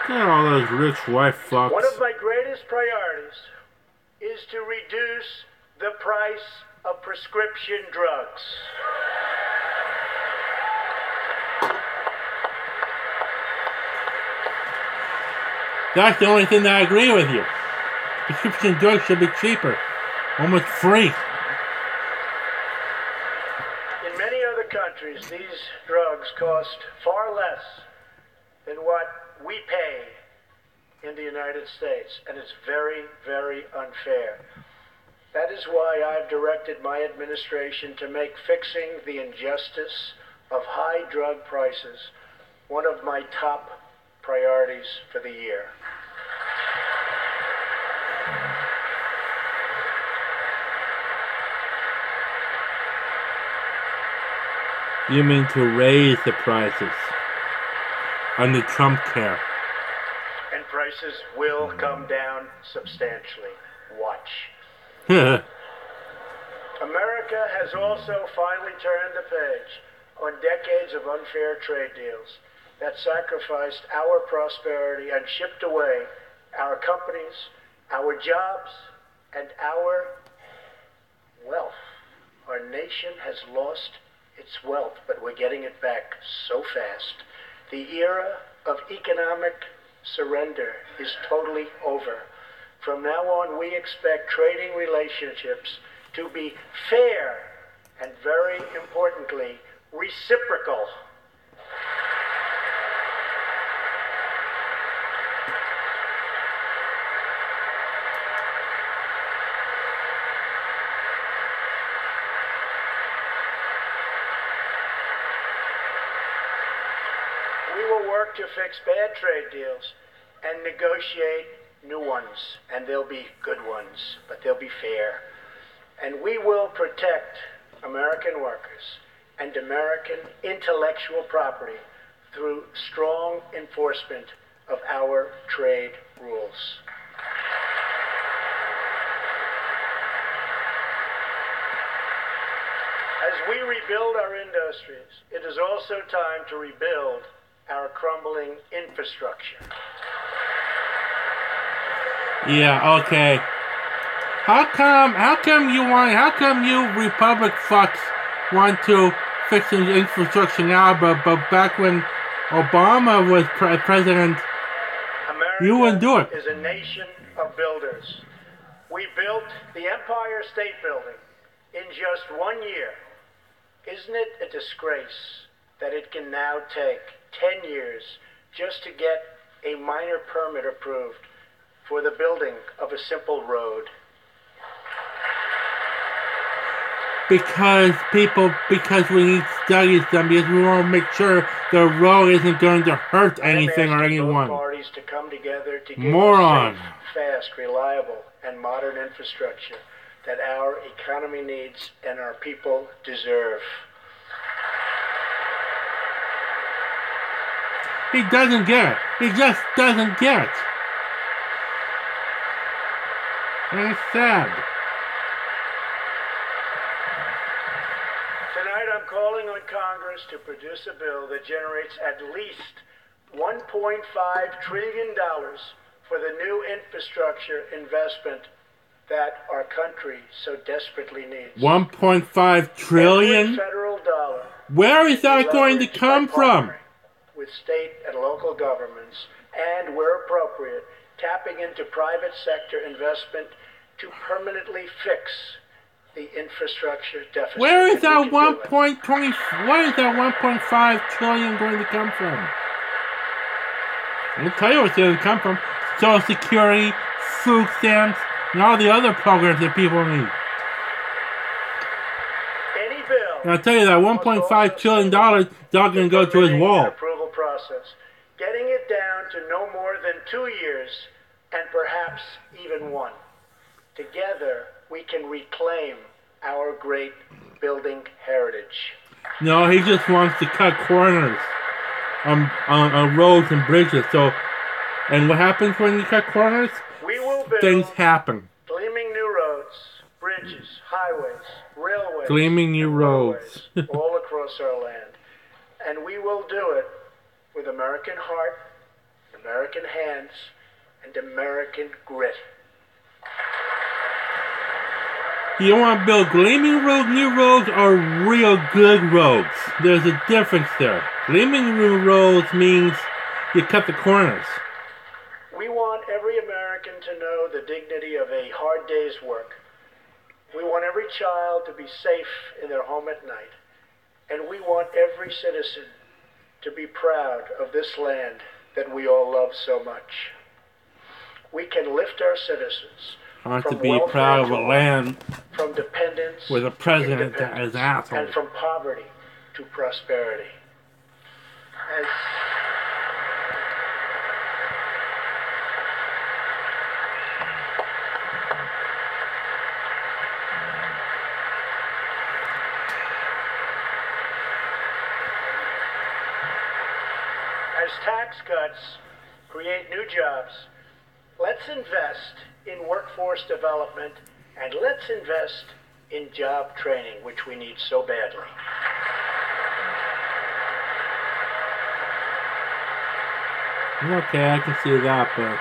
Look at all those rich white fucks. One of my greatest priorities is to reduce the price of prescription drugs. That's the only thing that I agree with you. Prescription drugs should be cheaper. Almost free. In many other countries, these drugs cost far less than what we pay in the United States, and it's very, very unfair. That is why I've directed my administration to make fixing the injustice of high drug prices one of my top priorities for the year. You mean to raise the prices under Trump care? And prices will come down substantially. Watch. America has also finally turned the page on decades of unfair trade deals that sacrificed our prosperity and shipped away our companies, our jobs, and our wealth. Our nation has lost its wealth, but we're getting it back so fast. The era of economic surrender is totally over. From now on, we expect trading relationships to be fair and, very importantly, reciprocal. We will work to fix bad trade deals and negotiate new ones, and they'll be good ones, but they'll be fair. And we will protect American workers and American intellectual property through strong enforcement of our trade rules. As we rebuild our industries, it is also time to rebuild our crumbling infrastructure. Yeah, okay. How come you Republic fucks want to fix the infrastructure now, but back when Obama was president, you wouldn't do it? America is a nation of builders. We built the Empire State Building in just 1 year. Isn't it a disgrace that it can now take 10 years just to get a minor permit approved for the building of a simple road? Because we need studies done, because we want to make sure the road isn't going to hurt anything or anyone. Both parties to come together to give Moron. us safe, fast, reliable, and modern infrastructure that our economy needs and our people deserve. He doesn't get it. He just doesn't get it. And it's sad. calling on Congress to produce a bill that generates at least $1.5 trillion for the new infrastructure investment that our country so desperately needs. 1.5 trillion? Every federal dollar. Where is that going to come from? With state and local governments, and where appropriate, tapping into private sector investment to permanently fix the infrastructure deficit. Where is that 1.5 trillion going to come from? I'll tell you what's going to come from. Social Security, food stamps, and all the other programs that people need. Any bill. And I'll tell you that $1.5 trillion is not going to go to his wall. Approval process. Getting it down to no more than 2 years, and perhaps even 1. Together, we can reclaim our great building heritage. No, he just wants to cut corners on roads and bridges. So, and what happens when you cut corners? We will build things happen. Gleaming new roads, bridges, highways, railways. Gleaming new roads. all across our land. And we will do it with American heart, American hands, and American grit. You don't want to build gleaming roads, new roads, or real good roads. There's a difference there. Gleaming new roads means you cut the corners. We want every American to know the dignity of a hard day's work. We want every child to be safe in their home at night. And we want every citizen to be proud of this land that we all love so much. We can lift our citizens I want to be proud of a land from dependence with a president that is an asshole. and from poverty to prosperity. As tax cuts create new jobs, let's invest in workforce development, and let's invest in job training, which we need so badly. Okay, I can see that, but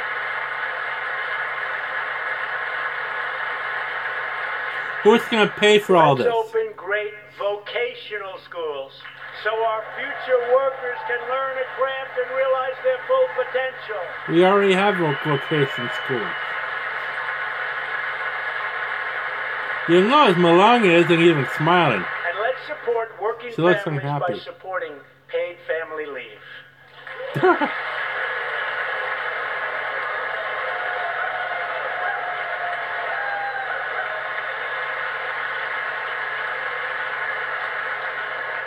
who's going to pay for all this? Let's open great vocational schools so our future workers can learn a craft and realize their full potential. We already have vocation schools. You notice Melania isn't even smiling. And let's support working She looks families unhappy. by supporting paid family leave.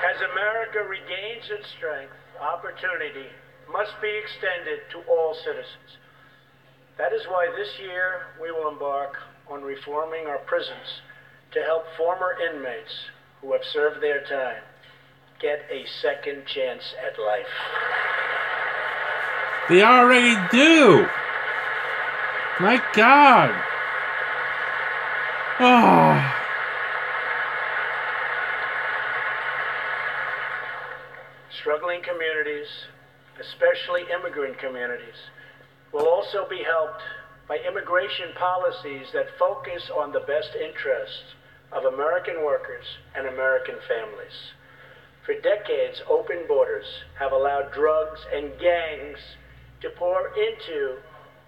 As America regains its strength, opportunity must be extended to all citizens. That is why this year we will embark on reforming our prisons to help former inmates who have served their time get a second chance at life. They already do! My God! Oh. Struggling communities, especially immigrant communities, will also be helped by immigration policies that focus on the best interests of American workers and American families. For decades, open borders have allowed drugs and gangs to pour into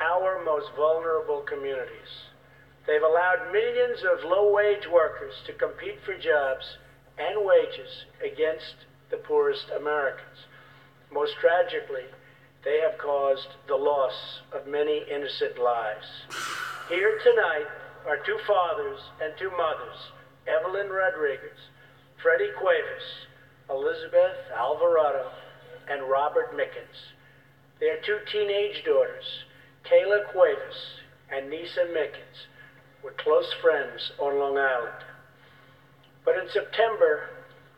our most vulnerable communities. They've allowed millions of low-wage workers to compete for jobs and wages against the poorest Americans. Most tragically, they have caused the loss of many innocent lives. Here tonight are two fathers and two mothers, Evelyn Rodriguez, Freddie Cuevas, Elizabeth Alvarado, and Robert Mickens. Their two teenage daughters, Kayla Cuevas and Nisa Mickens, were close friends on Long Island. But in September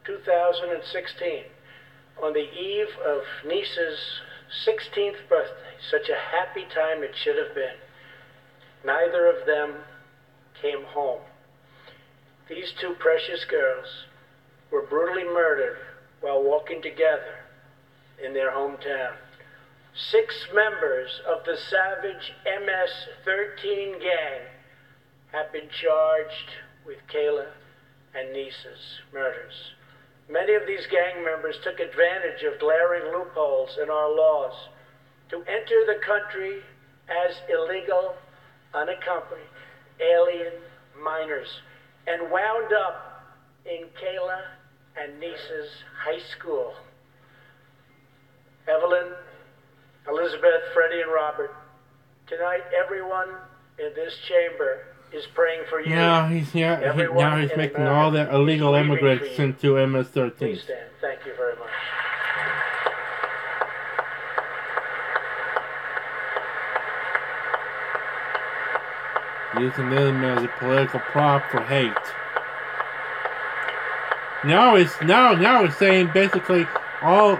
2016, on the eve of Nisa's 16th birthday, such a happy time it should have been, neither of them came home. These two precious girls were brutally murdered while walking together in their hometown. 6 members of the savage MS-13 gang have been charged with Kayla and Nisa's murders. Many of these gang members took advantage of glaring loopholes in our laws to enter the country as illegal, unaccompanied alien minors and wound up in Kayla and Nisa's high school. Evelyn, Elizabeth, Freddie, and Robert, tonight everyone in this chamber is praying for you. Now he's making all the illegal immigrants into MS-13. Please stand. Thank you very much. Using them as a political prop for hate. Now it's saying basically all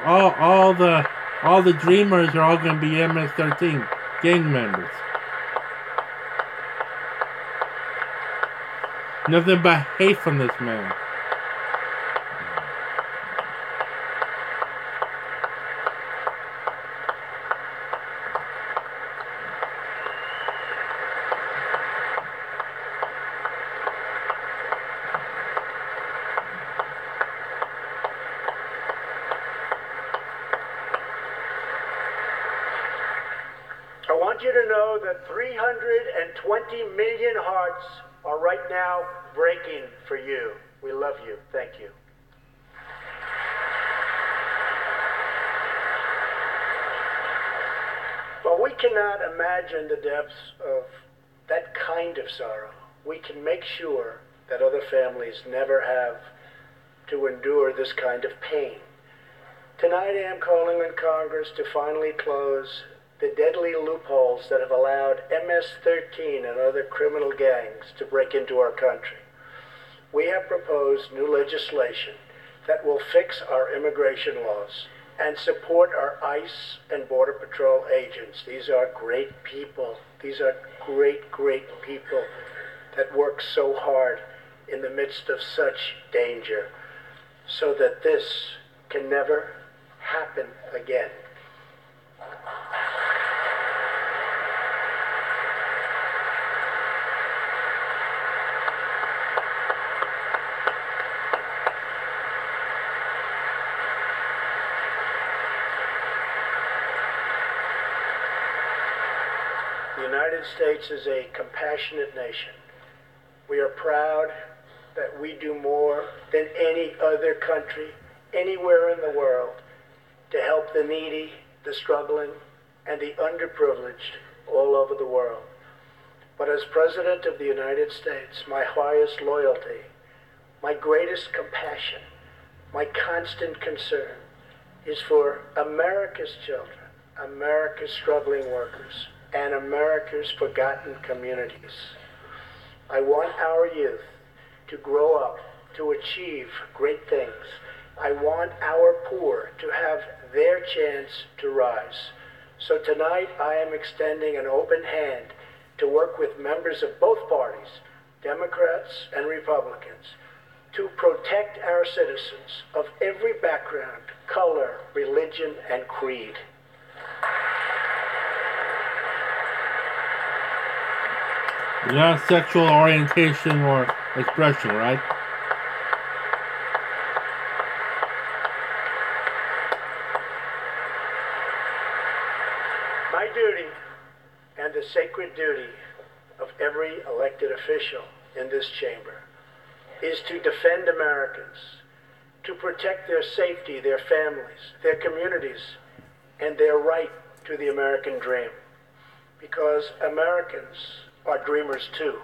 the dreamers are all going to be MS-13 gang members. Nothing but hate from this man. I want you to know that 320 million hearts are right now breaking for you. We love you. Thank you. But we cannot imagine the depths of that kind of sorrow. We can make sure that other families never have to endure this kind of pain. Tonight I am calling on Congress to finally close the deadly loopholes that have allowed MS-13 and other criminal gangs to break into our country. We have proposed new legislation that will fix our immigration laws and support our ICE and Border Patrol agents. These are great people. These are great, great people that work so hard in the midst of such danger so that this can never happen again. The United States is a compassionate nation. We are proud that we do more than any other country anywhere in the world to help the needy, the struggling, and the underprivileged all over the world. But as President of the United States, my highest loyalty, my greatest compassion, my constant concern is for America's children, America's struggling workers, and America's forgotten communities. I want our youth to grow up, to achieve great things. I want our poor to have their chance to rise. So tonight I am extending an open hand to work with members of both parties, Democrats and Republicans, to protect our citizens of every background, color, religion, and creed. Not sexual orientation or expression, right? My duty and the sacred duty of every elected official in this chamber is to defend Americans, to protect their safety, their families, their communities, and their right to the American dream. Because Americans are dreamers too.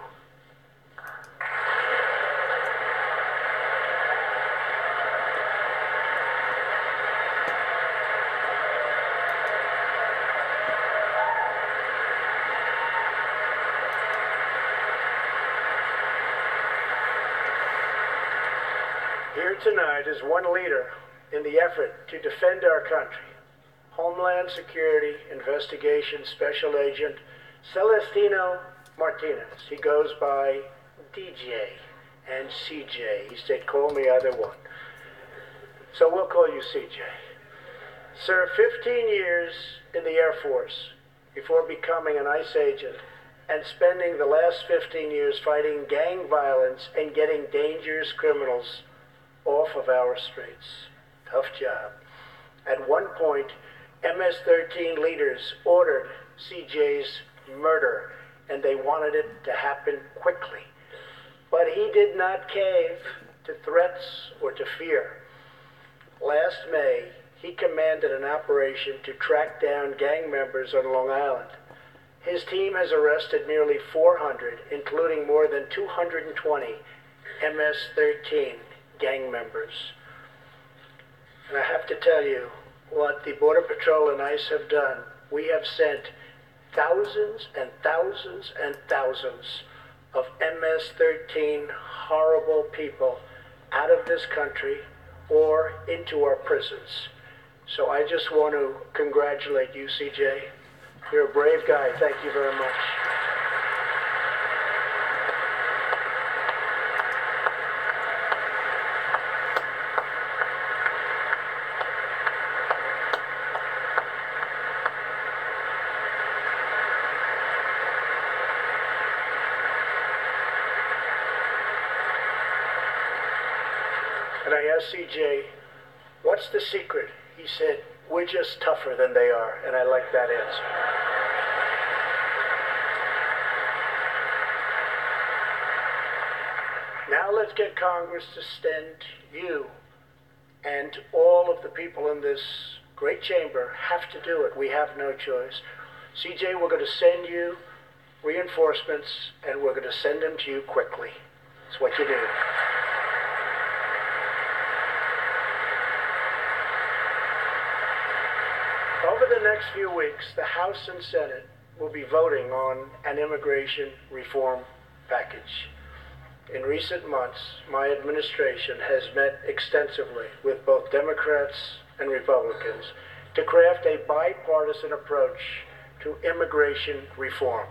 Here tonight is one leader in the effort to defend our country, Homeland Security Investigation Special Agent Celestino Martinez. He goes by DJ and CJ. He said, call me either one. So we'll call you CJ. Served 15 years in the Air Force before becoming an ICE agent and spending the last 15 years fighting gang violence and getting dangerous criminals off of our streets. Tough job. At one point, MS-13 leaders ordered CJ's murder, and they wanted it to happen quickly. But he did not cave to threats or to fear. Last May, he commanded an operation to track down gang members on Long Island. His team has arrested nearly 400, including more than 220 MS-13 gang members. And I have to tell you, what the Border Patrol and ICE have done, we have sent thousands and thousands and thousands of MS-13 horrible people out of this country or into our prisons. So I just want to congratulate you, CJ. You're a brave guy. Thank you very much. And I asked CJ, what's the secret? He said, we're just tougher than they are. And I like that answer. Now let's get Congress to send you and all of the people in this great chamber have to do it. We have no choice. CJ, we're going to send you reinforcements, and we're going to send them to you quickly. It's what you do. Over the next few weeks, the House and Senate will be voting on an immigration reform package. In recent months, my administration has met extensively with both Democrats and Republicans to craft a bipartisan approach to immigration reform.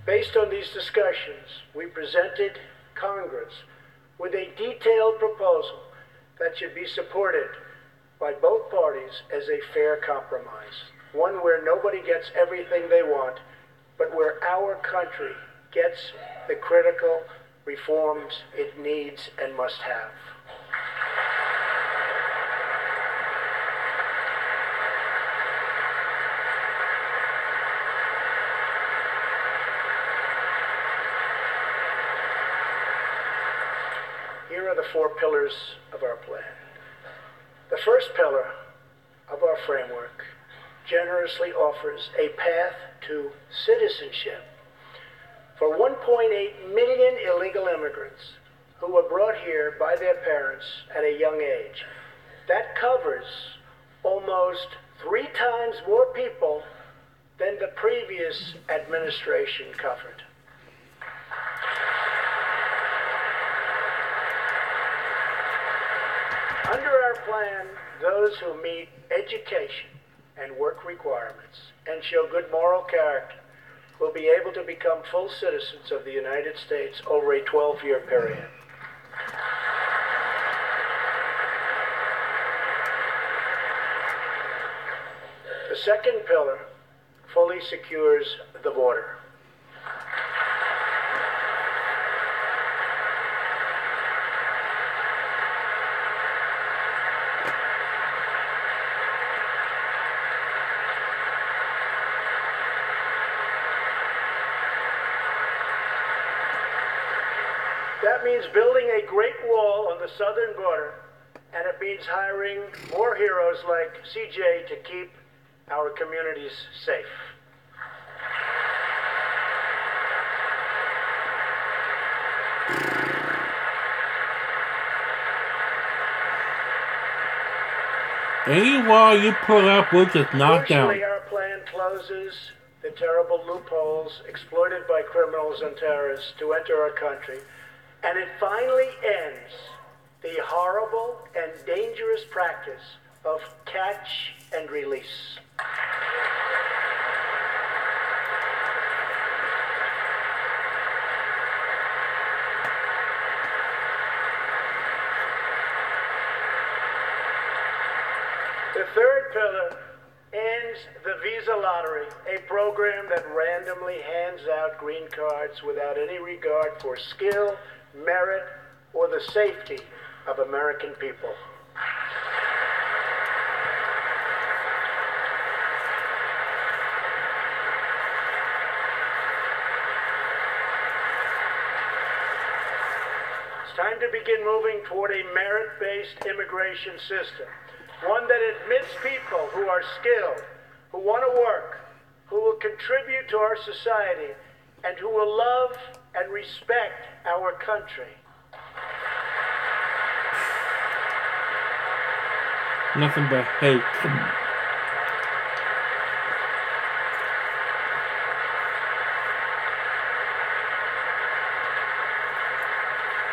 Based on these discussions, we presented Congress with a detailed proposal that should be supported by both parties as a fair compromise, one where nobody gets everything they want, but where our country gets the critical reforms it needs and must have. Here are the 4 pillars of our plan. The first pillar of our framework generously offers a path to citizenship for 1.8 million illegal immigrants who were brought here by their parents at a young age. That covers almost 3 times more people than the previous administration covered. Under our plan, those who meet education and work requirements and show good moral character will be able to become full citizens of the United States over a 12-year period. The second pillar fully secures the border. That means building a great wall on the southern border, and it means hiring more heroes like CJ to keep our communities safe. Any wall you pull up, we'll just knock down. Fortunately, our plan closes the terrible loopholes exploited by criminals and terrorists to enter our country, and it finally ends the horrible and dangerous practice of catch and release. third pillar ends the visa lottery, a program that randomly hands out green cards without any regard for skill, merit, or the safety of American people. It's time to begin moving toward a merit-based immigration system, one that admits people who are skilled, who want to work, who will contribute to our society, and who will love and respect our country. Nothing but hate.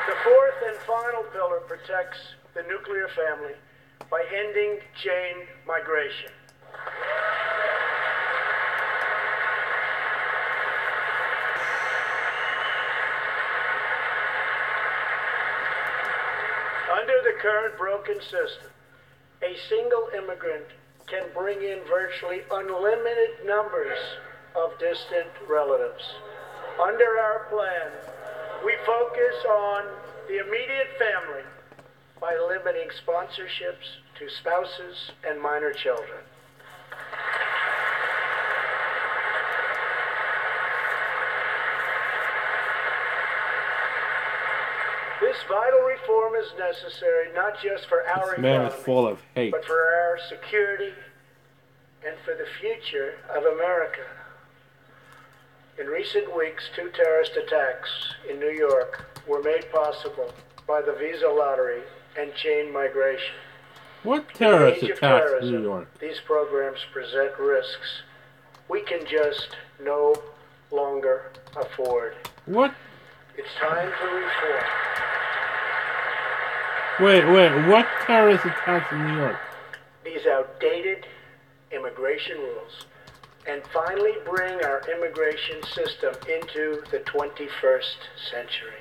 The fourth and final pillar protects the nuclear family by ending chain migration. Under the current broken system, a single immigrant can bring in virtually unlimited numbers of distant relatives. Under our plan, we focus on the immediate family by limiting sponsorships to spouses and minor children. This vital reform is necessary not just for our This man is economy, full of hate. but for our security and for the future of America. In recent weeks, 2 terrorist attacks in New York were made possible by the visa lottery and chain migration. What In the terrorist age of attacks in terrorism, New York? these programs present risks we can just no longer afford. What? It's time to reform. Wait, what terrorist attacks in New York? These outdated immigration rules and finally bring our immigration system into the 21st century.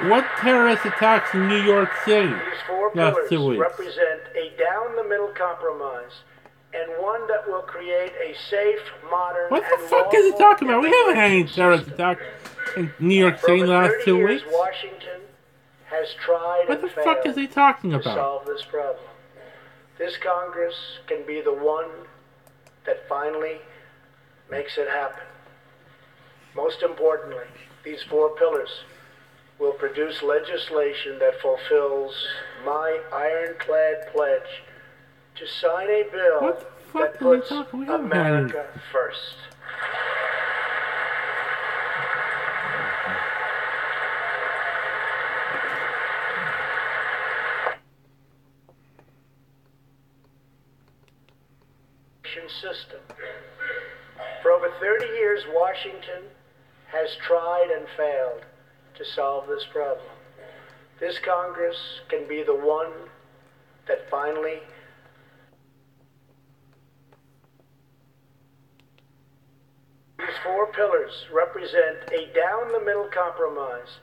What terrorist attacks in New York City? These 4 Last pillars 2 weeks. represent a down-the-middle compromise and one that will create a safe, modern, What the and fuck is he lawful talking about? We haven't had any immigration terrorist system. attacks in New York For City in the over last 30 2 years, weeks. Washington has tried What the and fuck failed is he talking to about? solve this problem. This Congress can be the one that finally makes it happen. Most importantly, these 4 pillars will produce legislation that fulfills my ironclad pledge to sign a bill What the fuck that is he puts talking? We haven't had any. America first. System. For over 30 years, Washington has tried and failed to solve this problem. This Congress can be the one that finally These 4 pillars represent a down-the-middle compromise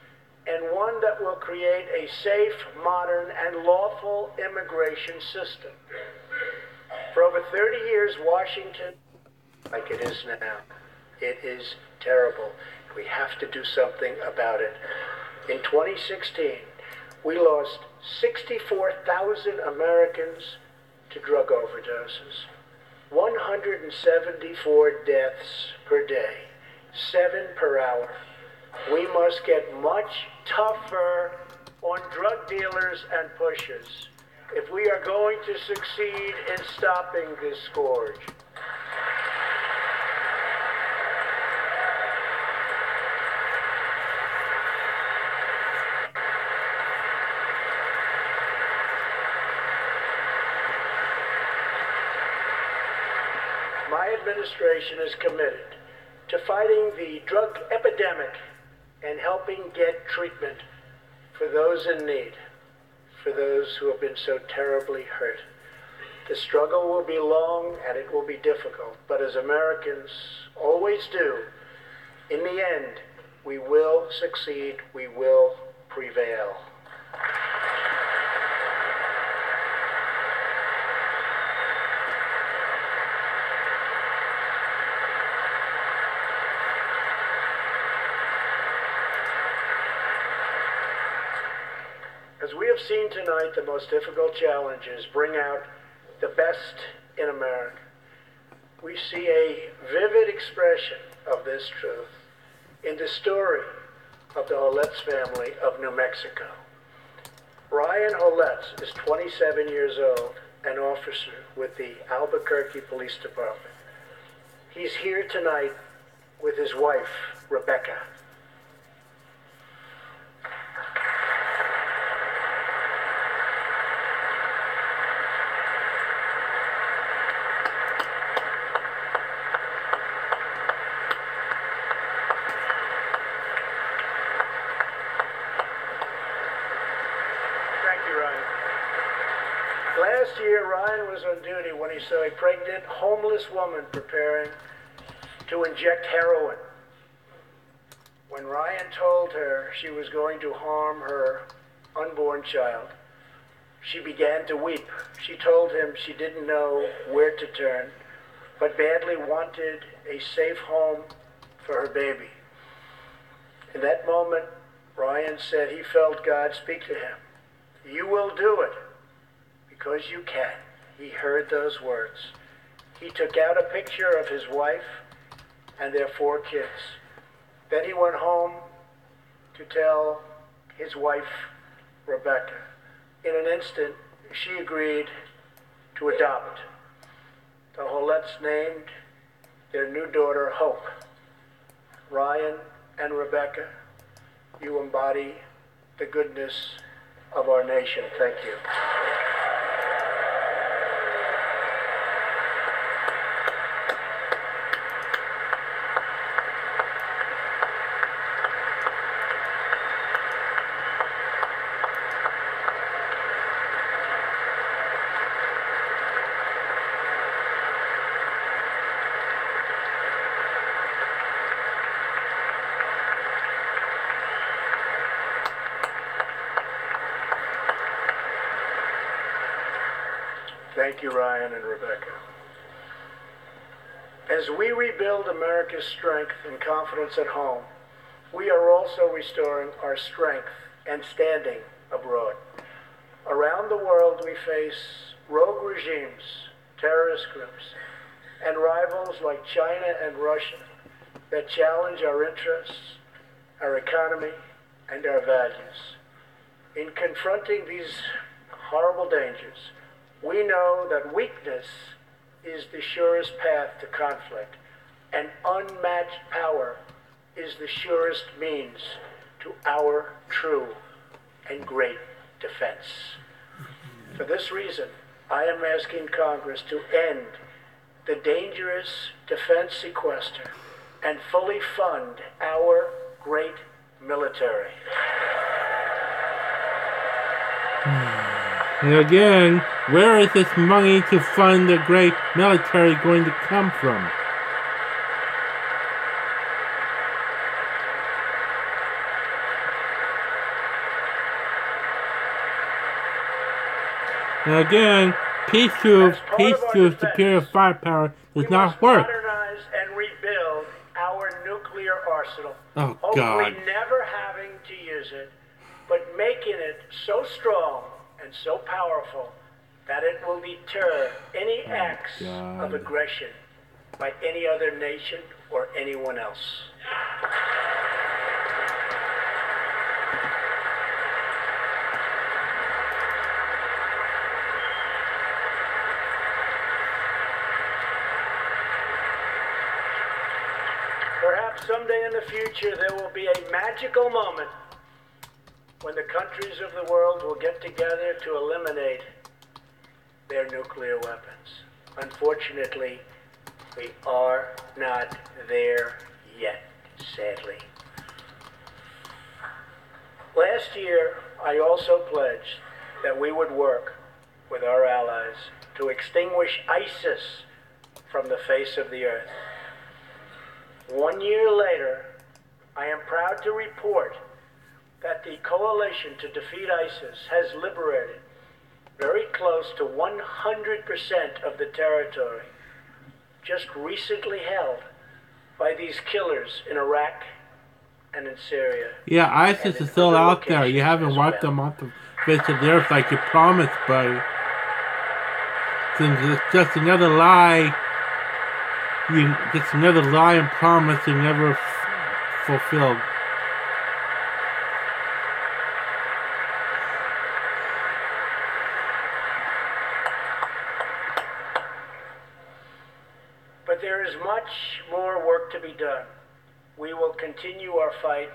and one that will create a safe, modern, and lawful immigration system. For over 30 years, Washington, like it is now, it is terrible. We have to do something about it. In 2016, we lost 64,000 Americans to drug overdoses, 174 deaths per day, 7 per hour. We must get much tougher on drug dealers and pushers if we are going to succeed in stopping this scourge. My administration is committed to fighting the drug epidemic and helping get treatment for those in need, for those who have been so terribly hurt. The struggle will be long and it will be difficult, but as Americans always do, in the end, we will succeed, we will prevail. As we have seen tonight, the most difficult challenges bring out the best in America. We see a vivid expression of this truth in the story of the Holetz family of New Mexico. Ryan Holetz is 27 years old, an officer with the Albuquerque Police Department. He's here tonight with his wife, Rebecca. Last year, Ryan was on duty when he saw a pregnant, homeless woman preparing to inject heroin. When Ryan told her she was going to harm her unborn child, she began to weep. She told him she didn't know where to turn, but badly wanted a safe home for her baby. In that moment, Ryan said he felt God speak to him. "You will do it. Because you can." He heard those words. He took out a picture of his wife and their 4 kids. Then he went home to tell his wife, Rebecca. In an instant, she agreed to adopt. The Holetz named their new daughter Hope. Ryan and Rebecca, you embody the goodness of our nation. Thank you. Thank you, Ryan and Rebecca. As we rebuild America's strength and confidence at home, we are also restoring our strength and standing abroad. Around the world, we face rogue regimes, terrorist groups, and rivals like China and Russia that challenge our interests, our economy, and our values. In confronting these horrible dangers, we know that weakness is the surest path to conflict, and unmatched power is the surest means to our true and great defense. For this reason, I am asking Congress to end the dangerous defense sequester and fully fund our great military. And again, where is this money to fund the great military going to come from? And again, peace to superior firepower does not work. Modernize and rebuild our nuclear arsenal. Oh, hopefully God. never having to use it, but making it so strong and so powerful that it will deter any acts of aggression by any other nation or anyone else. Perhaps someday in the future there will be a magical moment when the countries of the world will get together to eliminate their nuclear weapons. Unfortunately, we are not there yet, sadly. Last year, I also pledged that we would work with our allies to extinguish ISIS from the face of the earth. 1 year later, I am proud to report that the coalition to defeat ISIS has liberated very close to 100% of the territory just recently held by these killers in Iraq and in Syria. Yeah, ISIS is still out there. You haven't wiped them off the face of the earth like you promised, buddy. It's just another lie. Just another lie and promise you never fulfilled. But there is much more work to be done. We will continue our fight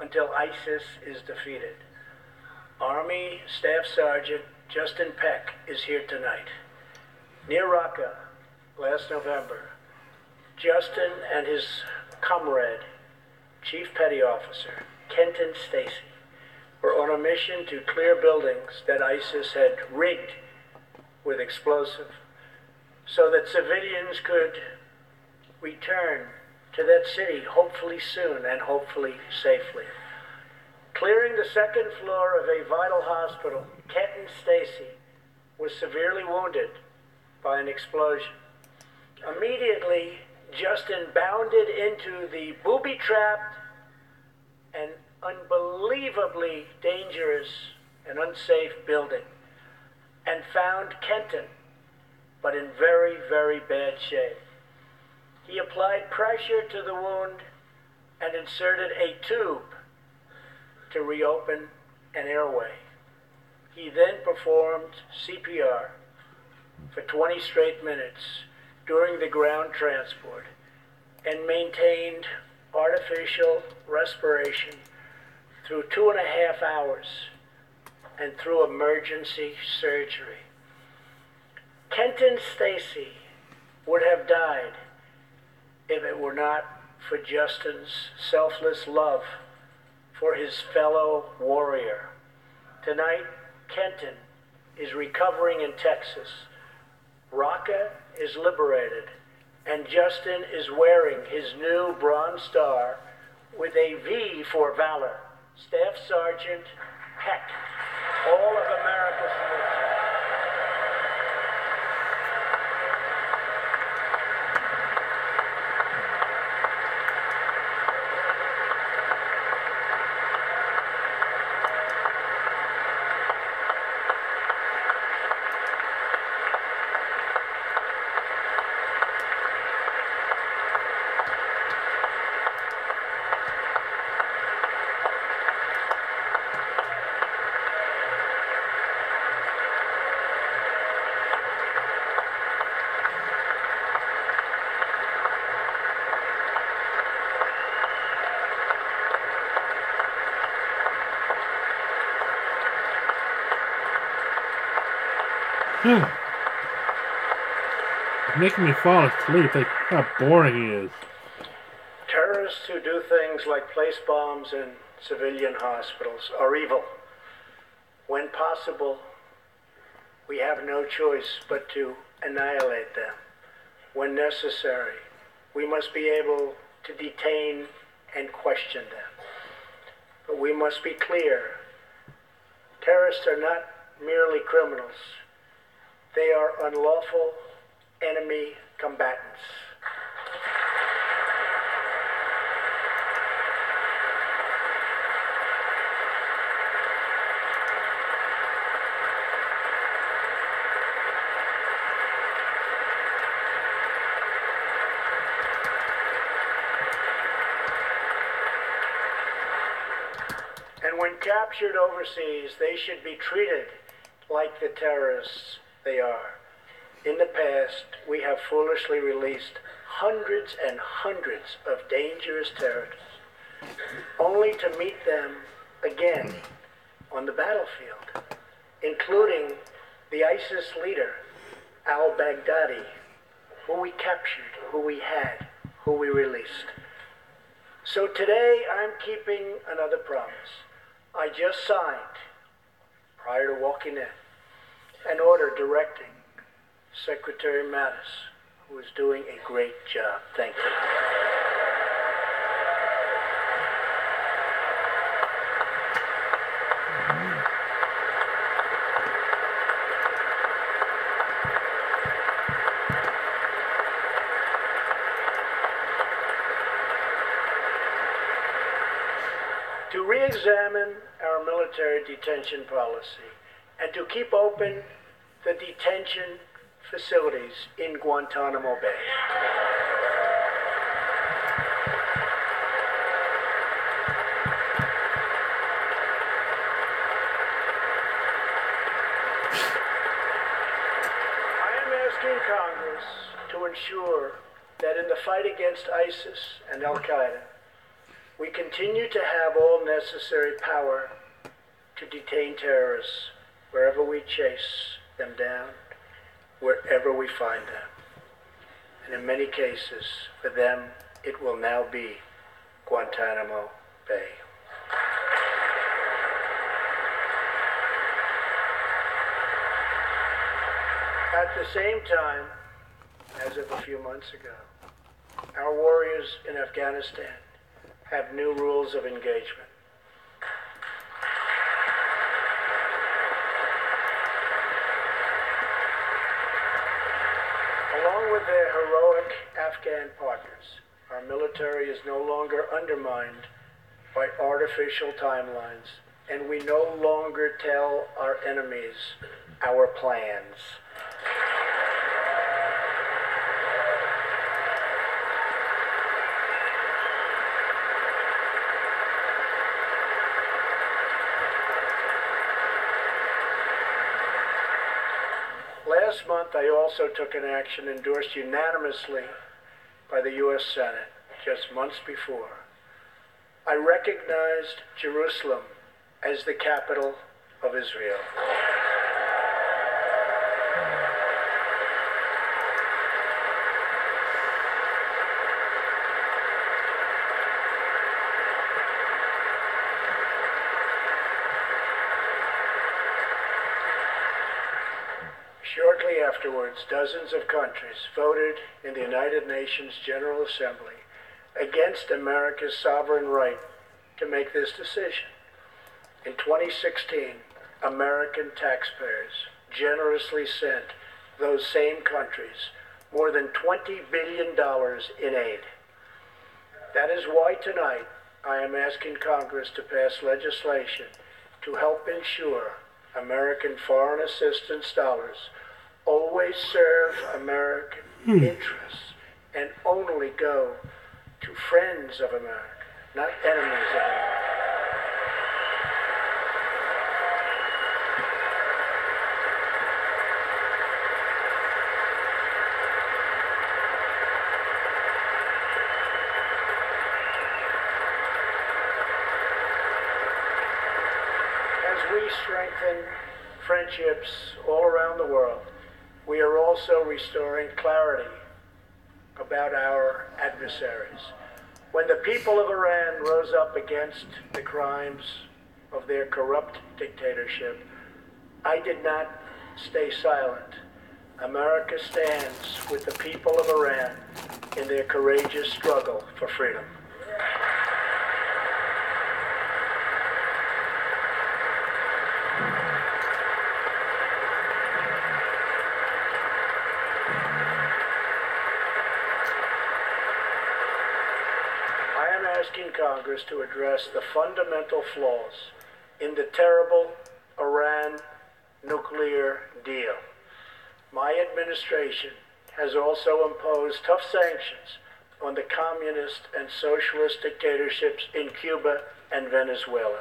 until ISIS is defeated. Army Staff Sergeant Justin Peck is here tonight. Near Raqqa, last November, Justin and his comrade, Chief Petty Officer Kenton Stacy, were on a mission to clear buildings that ISIS had rigged with explosive so that civilians could return to that city hopefully soon and hopefully safely. Clearing the second floor of a vital hospital, Kenton Stacy was severely wounded by an explosion. Immediately, Justin bounded into the booby-trapped and unbelievably dangerous and unsafe building and found Kenton, but in very, very bad shape. He applied pressure to the wound and inserted a tube to reopen an airway. He then performed CPR for 20 straight minutes during the ground transport and maintained artificial respiration through 2.5 hours and through emergency surgery. Kenton Stacy would have died if it were not for Justin's selfless love for his fellow warrior. Tonight, Kenton is recovering in Texas. Raqqa is liberated, and Justin is wearing his new Bronze Star with a V for Valor. Staff Sergeant Peck, all of America salutes you. Making me fall asleep. Like how boring he is. Terrorists who do things like place bombs in civilian hospitals are evil. When possible, we have no choice but to annihilate them. When necessary, we must be able to detain and question them. But we must be clear. Terrorists are not merely criminals. They are unlawful enemy combatants. And when captured overseas, they should be treated like the terrorists they are. In the past, we have foolishly released hundreds and hundreds of dangerous terrorists, only to meet them again on the battlefield, including the ISIS leader, al-Baghdadi, who we captured, who we had, who we released. So today, I'm keeping another promise. I just signed, prior to walking in, an order directing Secretary Mattis, who is doing a great job. Thank you. to re-examine our military detention policy and to keep open the detention facilities in Guantanamo Bay. I am asking Congress to ensure that in the fight against ISIS and Al-Qaeda, we continue to have all necessary power to detain terrorists wherever we chase them down, wherever we find them. And in many cases, for them, it will now be Guantanamo Bay. At the same time, as of a few months ago, our warriors in Afghanistan have new rules of engagement. Along with their heroic Afghan partners, our military is no longer undermined by artificial timelines, and we no longer tell our enemies our plans. Last month, I also took an action endorsed unanimously by the U.S. Senate just months before. I recognized Jerusalem as the capital of Israel. Shortly afterwards, dozens of countries voted in the United Nations General Assembly against America's sovereign right to make this decision. In 2016, American taxpayers generously sent those same countries more than $20 billion in aid. That is why tonight I am asking Congress to pass legislation to help ensure American foreign assistance dollars always serve American interests and only go to friends of America, not enemies of America. As we strengthen friendships all around the world, we are also restoring clarity about our adversaries. When the people of Iran rose up against the crimes of their corrupt dictatorship, I did not stay silent. America stands with the people of Iran in their courageous struggle for freedom. Asking Congress to address the fundamental flaws in the terrible Iran nuclear deal. My administration has also imposed tough sanctions on the communist and socialist dictatorships in Cuba and Venezuela.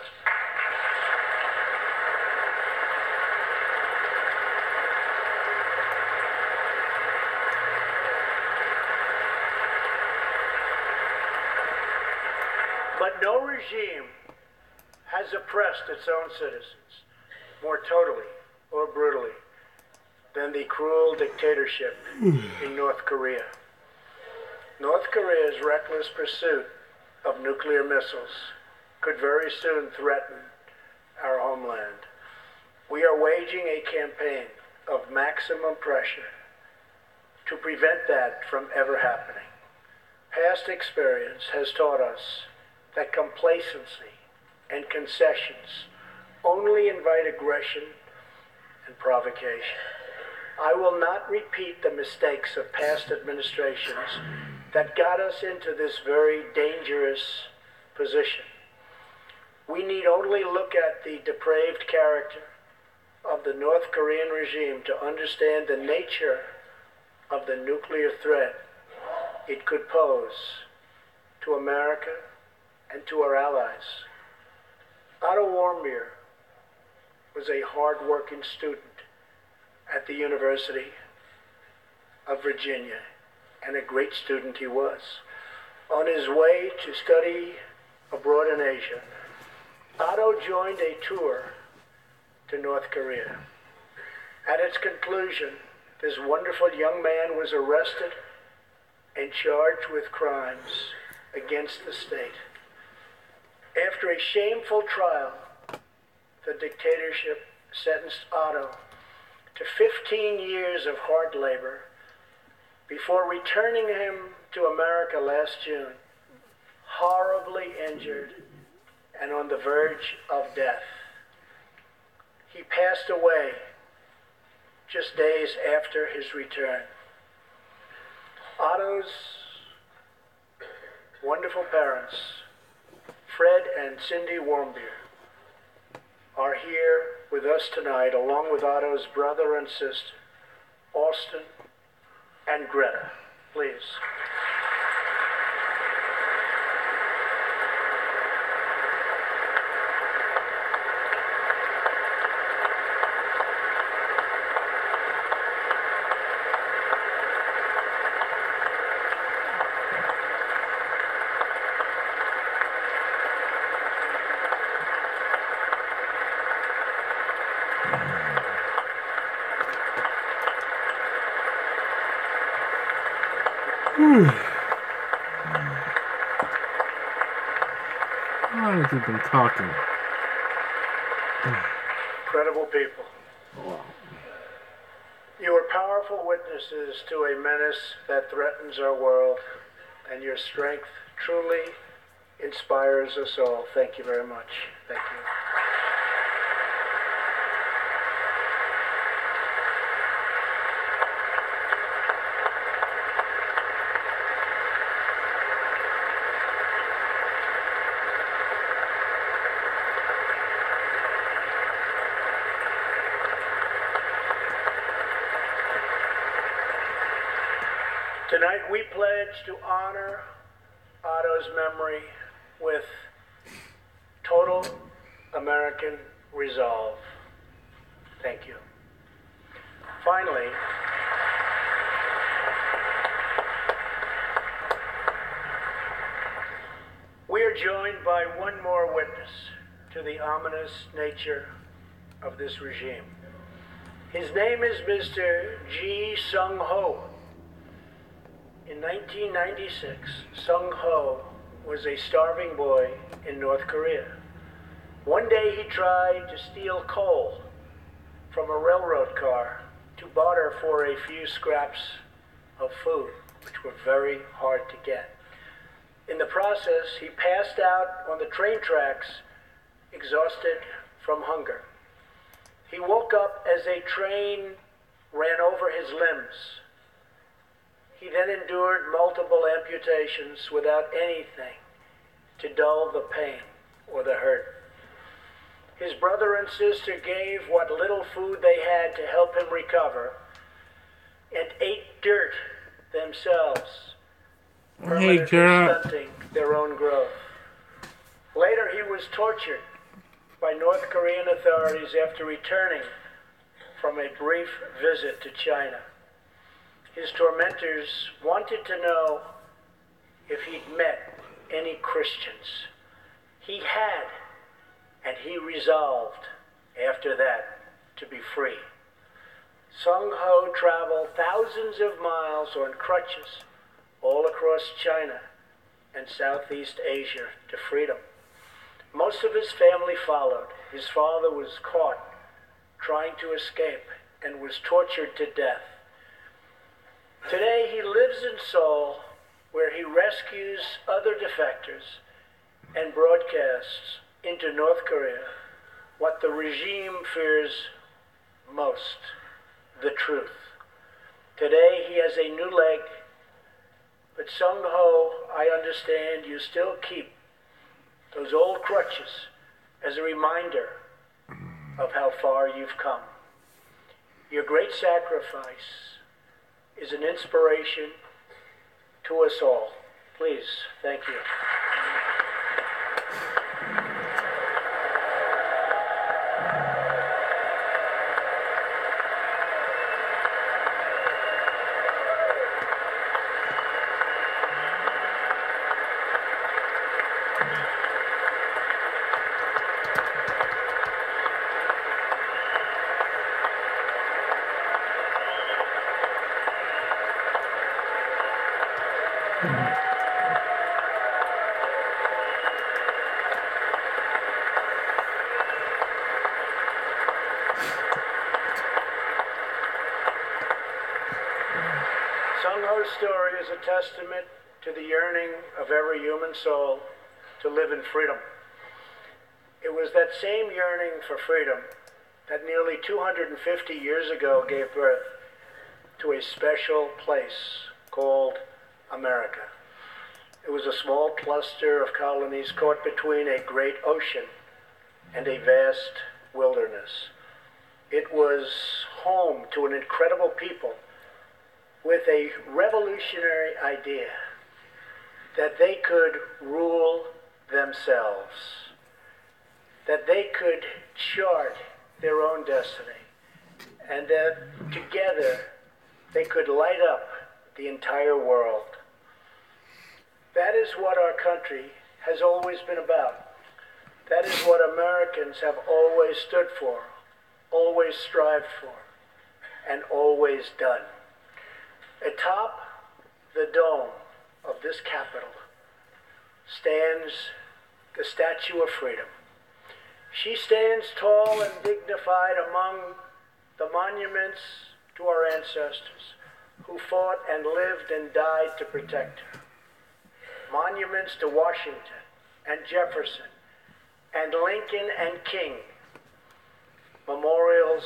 But no regime has oppressed its own citizens more totally or brutally than the cruel dictatorship in North Korea. North Korea's reckless pursuit of nuclear missiles could very soon threaten our homeland. We are waging a campaign of maximum pressure to prevent that from ever happening. Past experience has taught us that complacency and concessions only invite aggression and provocation. I will not repeat the mistakes of past administrations that got us into this very dangerous position. We need only look at the depraved character of the North Korean regime to understand the nature of the nuclear threat it could pose to America and to our allies. Otto Warmbier was a hard-working student at the University of Virginia, and a great student he was. On his way to study abroad in Asia, Otto joined a tour to North Korea. At its conclusion, this wonderful young man was arrested and charged with crimes against the state. After a shameful trial, the dictatorship sentenced Otto to 15 years of hard labor before returning him to America last June, horribly injured and on the verge of death. He passed away just days after his return. Otto's wonderful parents, Fred and Cindy Warmbier, are here with us tonight, along with Otto's brother and sister, Austin and Greta. Please. How long has he been talking? Incredible people. You are powerful witnesses to a menace that threatens our world, and your strength truly inspires us all. Thank you very much. Thank you. Tonight we pledge to honor Otto's memory with total American resolve. Thank you. Finally, we are joined by one more witness to the ominous nature of this regime. His name is Mr. Ji Sung-ho. In 1996, Sung-ho was a starving boy in North Korea. One day he tried to steal coal from a railroad car to barter for a few scraps of food, which were very hard to get. In the process, he passed out on the train tracks, exhausted from hunger. He woke up as a train ran over his limbs. He then endured multiple amputations without anything to dull the pain or the hurt. His brother and sister gave what little food they had to help him recover and ate dirt themselves, permanently stunting their own growth. Later, he was tortured by North Korean authorities after returning from a brief visit to China. His tormentors wanted to know if he'd met any Christians. He had, and he resolved after that to be free. Sung-ho traveled thousands of miles on crutches all across China and Southeast Asia to freedom. Most of his family followed. His father was caught trying to escape and was tortured to death. Today he lives in Seoul, where he rescues other defectors and broadcasts into North Korea what the regime fears most, the truth. Today he has a new leg, but Sung-ho, I understand you still keep those old crutches as a reminder of how far you've come. Your great sacrifice is an inspiration to us all. Please, thank you. Sung-Ho's story is a testament to the yearning of every human soul to live in freedom. It was that same yearning for freedom that nearly 250 years ago gave birth to a special place called America. It was a small cluster of colonies caught between a great ocean and a vast wilderness. It was home to an incredible people with a revolutionary idea that they could rule themselves, that they could chart their own destiny, and that together they could light up the entire world. That is what our country has always been about. That is what Americans have always stood for, always strived for, and always done. Atop the dome of this Capitol stands the Statue of Freedom. She stands tall and dignified among the monuments to our ancestors who fought and lived and died to protect her. Monuments to Washington and Jefferson and Lincoln and King. Memorials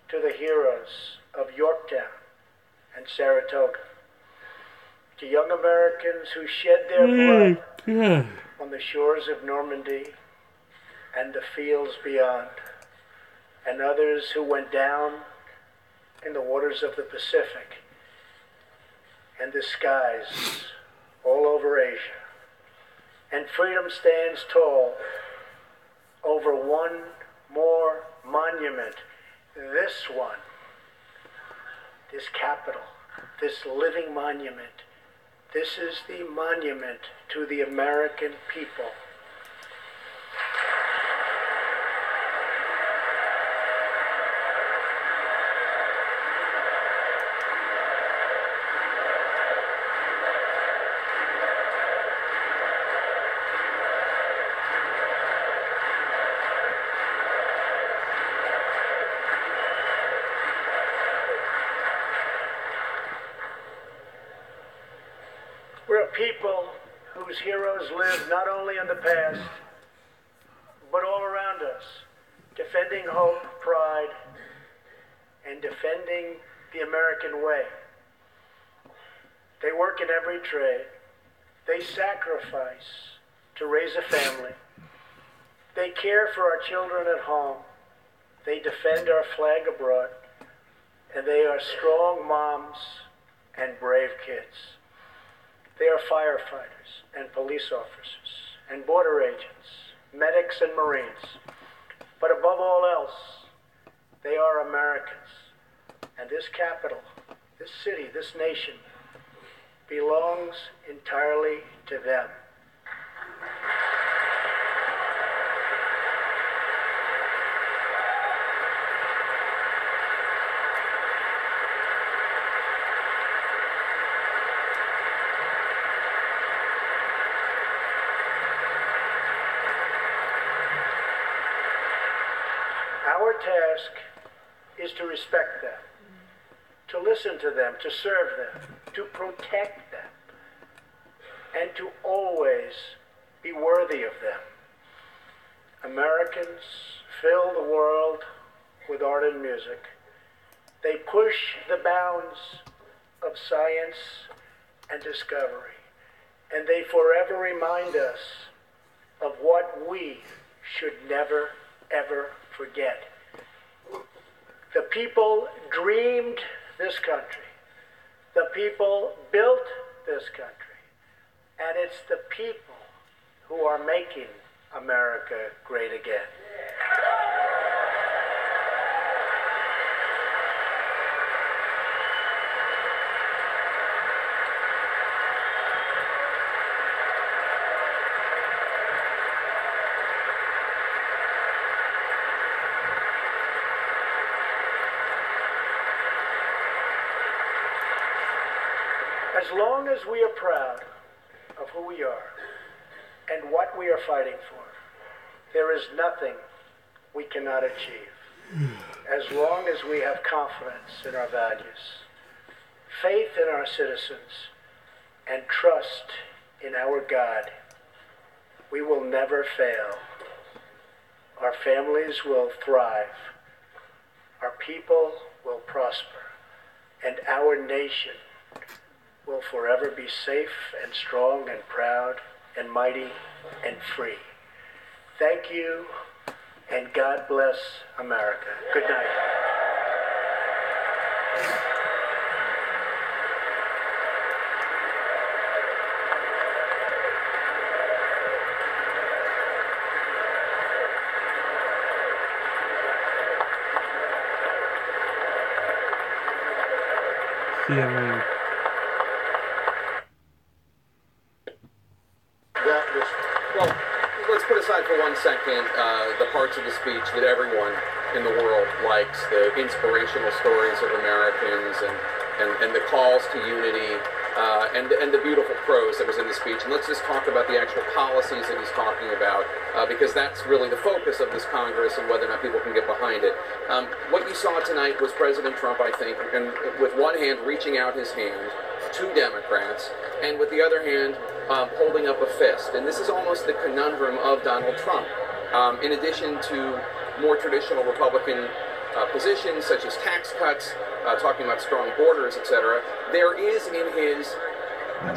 to the heroes of Yorktown and Saratoga, to young Americans who shed their blood on the shores of Normandy and the fields beyond, and others who went down in the waters of the Pacific and the skies all over Asia. And freedom stands tall over one more monument, this one. This Capitol, this living monument, this is the monument to the American people. We're a people whose heroes live not only in the past, but all around us, defending hope, pride, and defending the American way. They work in every trade. They sacrifice to raise a family. They care for our children at home. They defend our flag abroad. And they are strong moms and brave kids. They are firefighters and police officers and border agents, medics and Marines. But above all else, they are Americans. And this capital, this city, this nation belongs entirely to them. Our task is to respect them, to listen to them, to serve them, to protect them, and to always be worthy of them. Americans fill the world with art and music. They push the bounds of science and discovery, and they forever remind us of what we should never, ever forget. The people dreamed this country. The people built this country. And it's the people who are making America great again. As long as we are proud of who we are and what we are fighting for, there is nothing we cannot achieve. As long as we have confidence in our values, faith in our citizens, and trust in our God, we will never fail. Our families will thrive, our people will prosper, and our nation will forever be safe and strong and proud and mighty and free. Thank you, and God bless America. Good night. CNN. Well, let's put aside for 1 second the parts of the speech that everyone in the world likes, the inspirational stories of Americans and the calls to unity and the beautiful prose that was in the speech. And let's just talk about the actual policies that he's talking about, because that's really the focus of this Congress and whether or not people can get behind it. What you saw tonight was President Trump, I think, and with one hand reaching out his hand to Democrats, and with the other hand holding up a fist. And this is almost the conundrum of Donald Trump. In addition to more traditional Republican positions such as tax cuts, talking about strong borders, etc., there is in his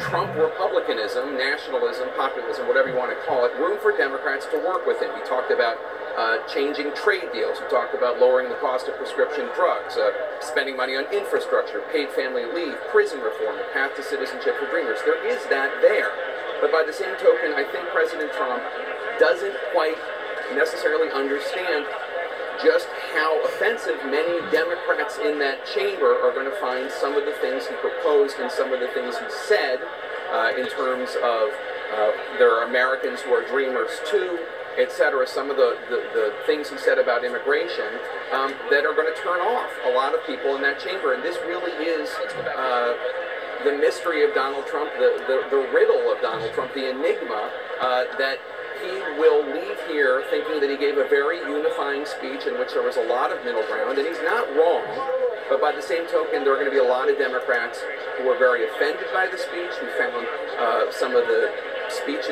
Trump republicanism, nationalism, populism, whatever you want to call it, room for Democrats to work with him. He talked about changing trade deals. He talked about lowering the cost of prescription drugs, spending money on infrastructure, paid family leave, prison reform, a path to citizenship for dreamers. There is that there. But by the same token, I think President Trump doesn't quite necessarily understand just how offensive many Democrats in that chamber are going to find some of the things he proposed and some of the things he said in terms of there are Americans who are dreamers too, etc. Some of the things he said about immigration that are going to turn off a lot of people in that chamber. And this really is the mystery of Donald Trump, the riddle of Donald Trump, the enigma that he will leave here thinking that he gave a very unifying speech in which there was a lot of middle ground, and he's not wrong. But by the same token, there are going to be a lot of Democrats who are very offended by the speech, who found some of the speech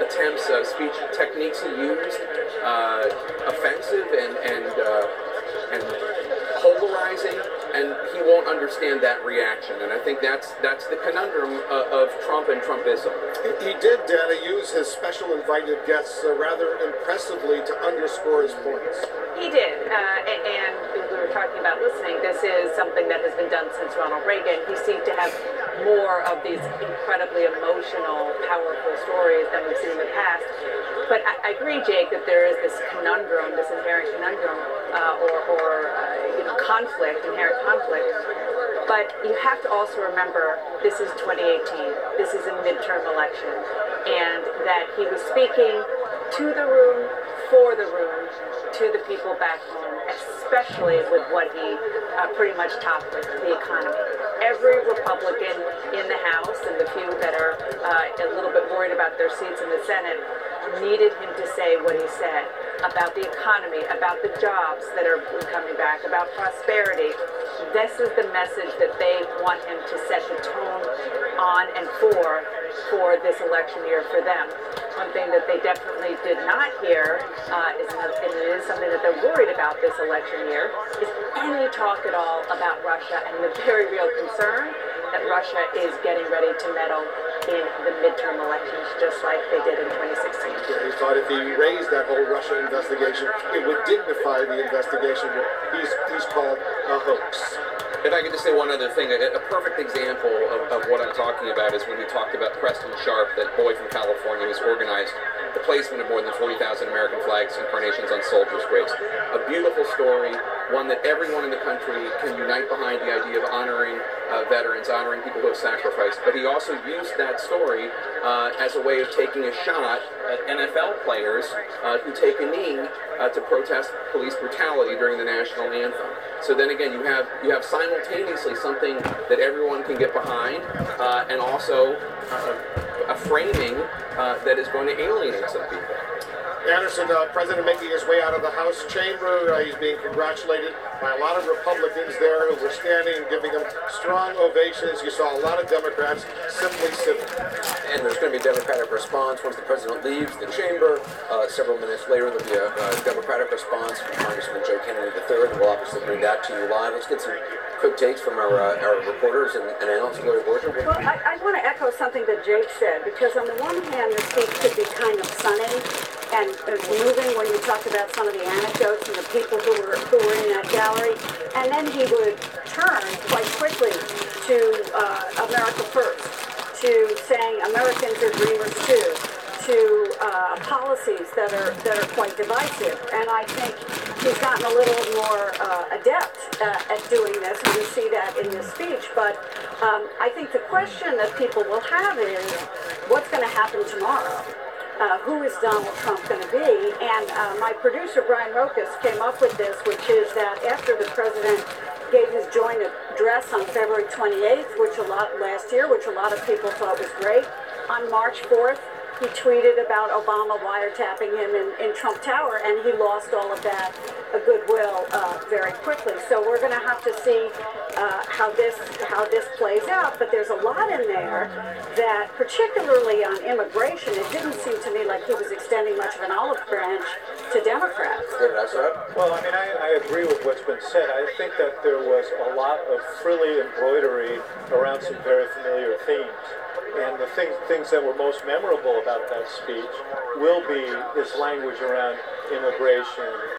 attempts, speech techniques he used offensive and polarizing, and he won't understand that reaction. And I think that's the conundrum of Trump and Trumpism. He did, Dana, use his special invited guests rather impressively to underscore his points. He did, and we were talking about listening. This is something that has been done since Ronald Reagan. He seemed to have more of these incredibly emotional, powerful stories than we've seen in the past. But I agree, Jake, that there is this conundrum, this inherent conundrum, conflict, inherent conflict. But you have to also remember, this is 2018. This is a midterm election, and that he was speaking to the room, for the room, to the people back home, especially with what he pretty much topped with, the economy. Every Republican in the House, and the few that are a little bit worried about their seats in the Senate, needed him to say what he said about the economy, about the jobs that are coming back, about prosperity. This is the message that they want him to set the tone on and for this election year for them. One thing that they definitely did not hear, and it is something that they're worried about this election year, is any talk at all about Russia and the very real concern that Russia is getting ready to meddle in the midterm elections, just like they did in 2016. Yeah, he thought if he raised that whole Russia investigation, it would dignify the investigation that he's called a hoax. If I could just say one other thing, a perfect example of what I'm talking about is when he talked about Preston Sharp, that boy from California who's organized the placement of more than 40,000 American flags and carnations on soldiers' graves. A beautiful story, one that everyone in the country can unite behind, the idea of honoring veterans, honoring people who have sacrificed. But he also used that story as a way of taking a shot at NFL players who take a knee to protest police brutality during the national anthem. So then again, you have simultaneously something that everyone can get behind, and also a framing that is going to alienate some people. Anderson, President making his way out of the House chamber. He's being congratulated by a lot of Republicans there who were standing and giving him strong ovations. You saw a lot of Democrats simply sitting. And there's going to be a Democratic response once the president leaves the chamber. Several minutes later, there'll be a Democratic response from Congressman Joe Kennedy III. We'll obviously bring that to you live. Let's get some quick takes from our reporters and analysts. Gloria Borger. Well, I want to echo something that Jake said, because on the one hand, the speech could be kind of sunny and moving when you talked about some of the anecdotes and the people who were in that gallery, and then he would turn quite quickly to America First, to saying Americans are dreamers too, to policies that are quite divisive. And I think he's gotten a little more adept at doing this, and we see that in this speech. But I think the question that people will have is, what's going to happen tomorrow? Who is Donald Trump going to be? And my producer, Brian Rokas, came up with this, which is that after the president gave his joint address on February 28th, last year, which a lot of people thought was great, on March 4th, he tweeted about Obama wiretapping him in Trump Tower, and he lost all of that goodwill very quickly. So we're going to have to see how this plays out. But there's a lot in there that, particularly on immigration, it didn't seem to me like he was extending much of an olive branch to Democrats. Well, I mean, I agree with what's been said. I think that there was a lot of frilly embroidery around some very familiar themes. And the things that were most memorable about that speech will be his language around immigration,